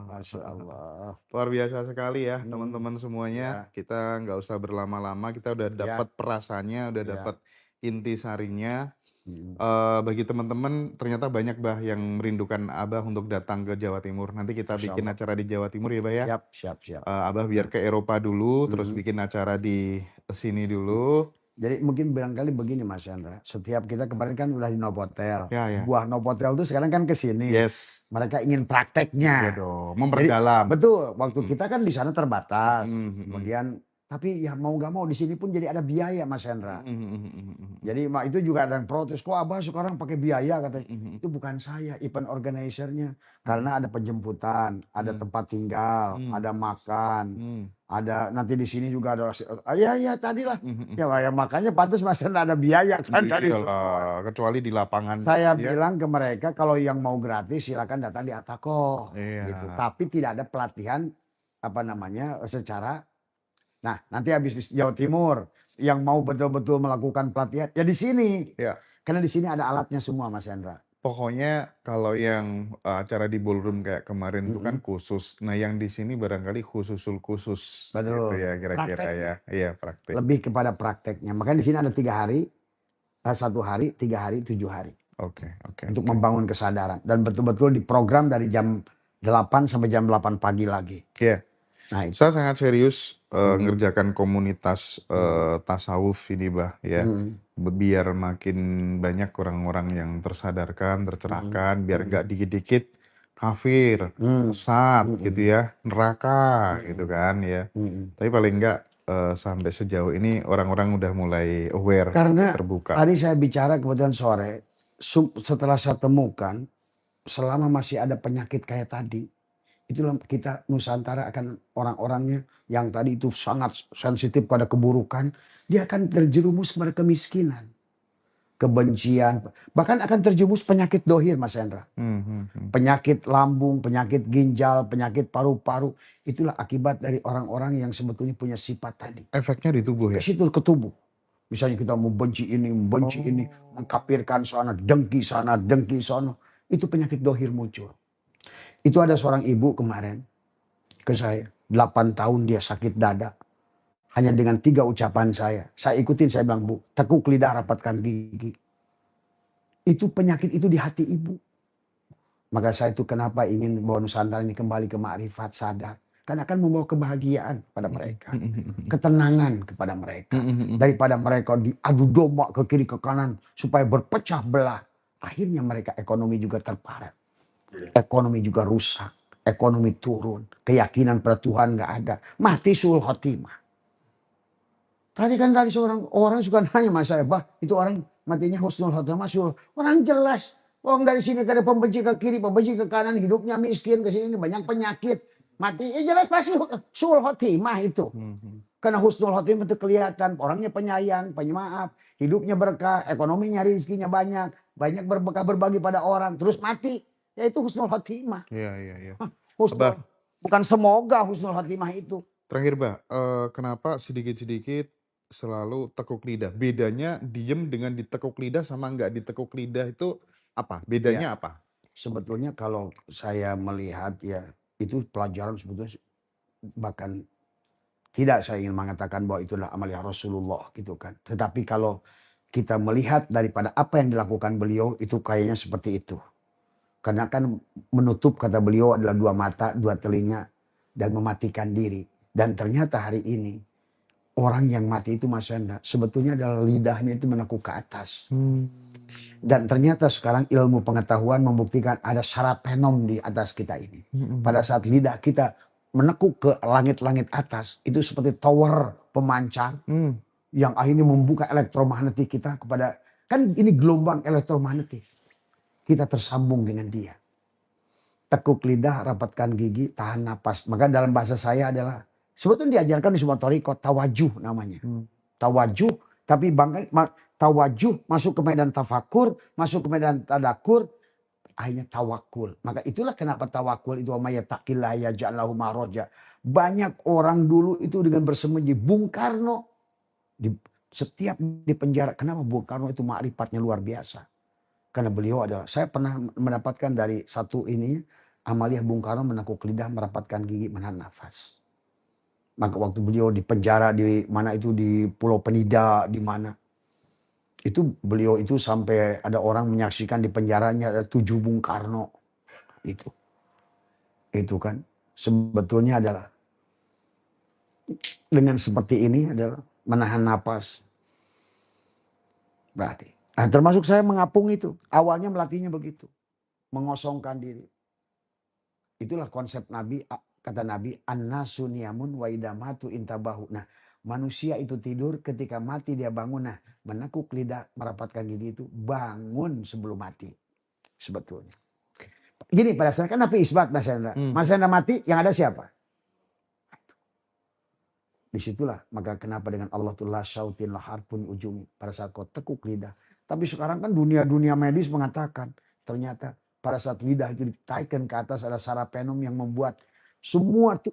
Masya Heeh. Allah. Luar biasa sekali ya Hmm. teman-teman semuanya. Ya, Kita nggak usah berlama-lama, kita udah ya, dapat perasaannya, udah ya. dapat inti sarinya. Hmm. Bagi teman-teman ternyata banyak Bah yang merindukan Abah untuk datang ke Jawa Timur. Nanti kita Masya bikin Allah. acara di Jawa Timur ya Bah ya. Siap, siap, siap. Abah biar ke Eropa dulu, terus Hmm. bikin acara di sini dulu. Jadi mungkin barangkali begini Mas Chandra, setiap kita kemarin kan udah di Novotel, Ya, ya. buah Novotel itu sekarang kan ke sini. Yes. Mereka ingin Iya prakteknya. dong, Jadi memperdalam. betul, waktu Mm-mm. kita kan di sana terbatas. Mm-mm. Kemudian tapi ya mau gak mau di sini pun jadi ada biaya Mas Chandra. Mm-mm. Jadi itu juga ada yang protes, kok Abah sekarang pakai biaya katanya. Mm-mm. Itu bukan saya, event organizer-nya. Karena ada penjemputan, ada Mm. tempat tinggal, Mm. ada makan, Mm. ada nanti di sini juga ada. Ya tadi lah. Mm-mm. Ya makanya pantas Mas Chandra ada biaya kan dari semua. Iyalah, kecuali di lapangan Saya ya. bilang ke mereka kalau yang mau gratis silakan datang di Atakoh Iya. gitu. Tapi tidak ada pelatihan apa namanya secara. Nah, nanti habis di Jawa Timur yang mau betul-betul melakukan pelatihan ya di sini. Ya, Karena di sini ada alatnya semua Mas Hendra. pokoknya kalau yang acara di ballroom kayak kemarin itu kan Mm-mm. khusus. Nah, yang di sini barangkali khususul khusus gitu Betul. ya kira-kira ya. Prakteknya. Iya, praktik. Lebih kepada prakteknya. Makanya di sini ada 3 hari, 1 hari, 3 hari, 7 hari. Oke. Untuk membangun kesadaran. Dan betul-betul diprogram dari jam 8 sampai jam 8 pagi lagi. Iya. Nah, itu. Saya sangat serius ngerjakan komunitas tasawuf ini Bah ya. Biar makin banyak orang-orang yang tersadarkan, tercerahkan, biar nggak dikit-dikit kafir, sesat gitu ya, neraka gitu kan ya. Tapi paling nggak sampai sejauh ini orang-orang udah mulai aware, Karena terbuka. tadi saya bicara kebetulan sore, setelah saya temukan, selama masih ada penyakit kayak tadi, itulah kita Nusantara akan orang-orangnya yang tadi itu sangat sensitif pada keburukan, dia akan terjerumus pada kemiskinan, kebencian, bahkan akan terjerumus penyakit dohir Mas Hendra. Penyakit lambung, penyakit ginjal, penyakit paru-paru, itulah akibat dari orang-orang yang sebetulnya punya sifat tadi. Efeknya di tubuh ya? Ke situ, ke tubuh. Misalnya kita membenci ini, mengkafirkan sana, dengki sana, dengki sana. Itu penyakit dohir muncul. Itu ada seorang ibu kemarin ke saya. 8 tahun dia sakit dada. Hanya dengan 3 ucapan saya. Saya ikutin, saya bilang, Bu, tekuk lidah, rapatkan gigi. Itu penyakit itu di hati ibu. Maka saya itu kenapa ingin bawa Nusantara ini kembali ke makrifat sadar. Karena akan membawa kebahagiaan kepada mereka. Ketenangan kepada mereka. Daripada mereka diadu domba ke kiri ke kanan. Supaya berpecah belah. Akhirnya mereka ekonomi juga terparat. Ekonomi juga rusak. Ekonomi turun. Keyakinan pada Tuhan gak ada. Mati suul khotimah. Tadi seorang orang suka nanya mas saya. Bah itu orang matinya husnul khotimah. Orang jelas. Orang dari sini ada pembenci ke kiri. Pembenci ke kanan. Hidupnya miskin. Ke sini banyak penyakit. Mati. Ya jelas pasti suul khotimah itu. Karena husnul khotimah itu kelihatan. Orangnya penyayang. Penyemaaf. Hidupnya berkah. Ekonominya rezekinya banyak. Banyak berberkah berbagi pada orang. Terus mati. Ya itu husnul khotimah. Iya. Bukan semoga husnul khotimah itu. Terakhir Bah, kenapa sedikit-sedikit selalu tekuk lidah? Bedanya diem dengan ditekuk lidah sama nggak ditekuk lidah itu apa? Bedanya apa? Sebetulnya kalau saya melihat ya, itu pelajaran sebetulnya, bahkan tidak saya ingin mengatakan bahwa itu adalah amalia Rasulullah gitu kan. Tetapi kalau kita melihat daripada apa yang dilakukan beliau, itu kayaknya seperti itu. Karena kan menutup, kata beliau, adalah 2 mata, 2 telinga, dan mematikan diri. Dan ternyata hari ini orang yang mati itu, Mas Hendra, sebetulnya adalah lidahnya itu menekuk ke atas. Dan ternyata sekarang ilmu pengetahuan membuktikan ada sarapenom di atas kita ini. Pada saat lidah kita menekuk ke langit-langit atas, itu seperti tower pemancar yang akhirnya membuka elektromagnetik kita kepada, kan ini gelombang elektromagnetik. Kita tersambung dengan dia. Tekuk lidah, rapatkan gigi, tahan napas. Maka dalam bahasa saya adalah, sebetulnya diajarkan di semua thariqah, tawajuh namanya. Tawajuh, tapi tawajuh masuk ke medan tafakur, masuk ke medan tadakur, akhirnya tawakul. Maka itulah kenapa tawakul itu wa yattaqillah yaj'al lahu makhraja. Banyak orang dulu itu dengan bersembunyi. Bung Karno setiap di penjara. Kenapa Bung Karno itu makrifatnya luar biasa? Karena beliau adalah, saya pernah mendapatkan dari satu ini, amalia Bung Karno menekuk lidah, merapatkan gigi, menahan nafas. Maka waktu beliau di penjara di mana itu, di Pulau Penida, di mana itu beliau itu sampai ada orang menyaksikan di penjaranya ada 7 Bung Karno. Itu kan sebetulnya adalah dengan seperti ini adalah menahan napas. Berarti. Nah, termasuk saya mengapung itu. Awalnya melatihnya begitu. Mengosongkan diri. Itulah konsep Nabi, kata Nabi, an-nasu niyamun wa idamatu intabahu. Nah, manusia itu tidur, ketika mati dia bangun. Nah, menekuk lidah, merapatkan gigi itu bangun sebelum mati. Sebetulnya. Gini, pada saat kan Nabi isbat Mas Hendra. Mas Hendra mati, yang ada siapa? Disitulah, maka kenapa dengan Allah tuh la syautin la harpun ujumi. Pada saat kau tekuk lidah. Tapi sekarang kan dunia medis mengatakan, ternyata pada saat lidah itu ditaikkan ke atas, ada sarapenom yang membuat semua tuh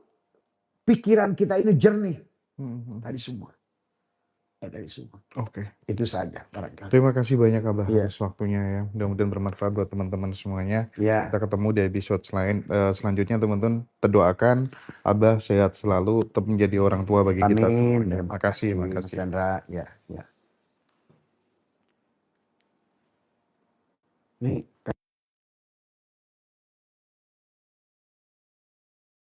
pikiran kita ini jernih. Tadi semua. Tadi semua. Oke. Itu saja barangkali. Terima kasih banyak Abah atas waktunya ya. Mudah-mudahan bermanfaat buat teman-teman semuanya. Kita ketemu di episode selanjutnya teman-teman. Kita doakan Abah sehat selalu, tetap menjadi orang tua bagi kita. Amin. Terima kasih. Mas Chandra. Ya. Nih.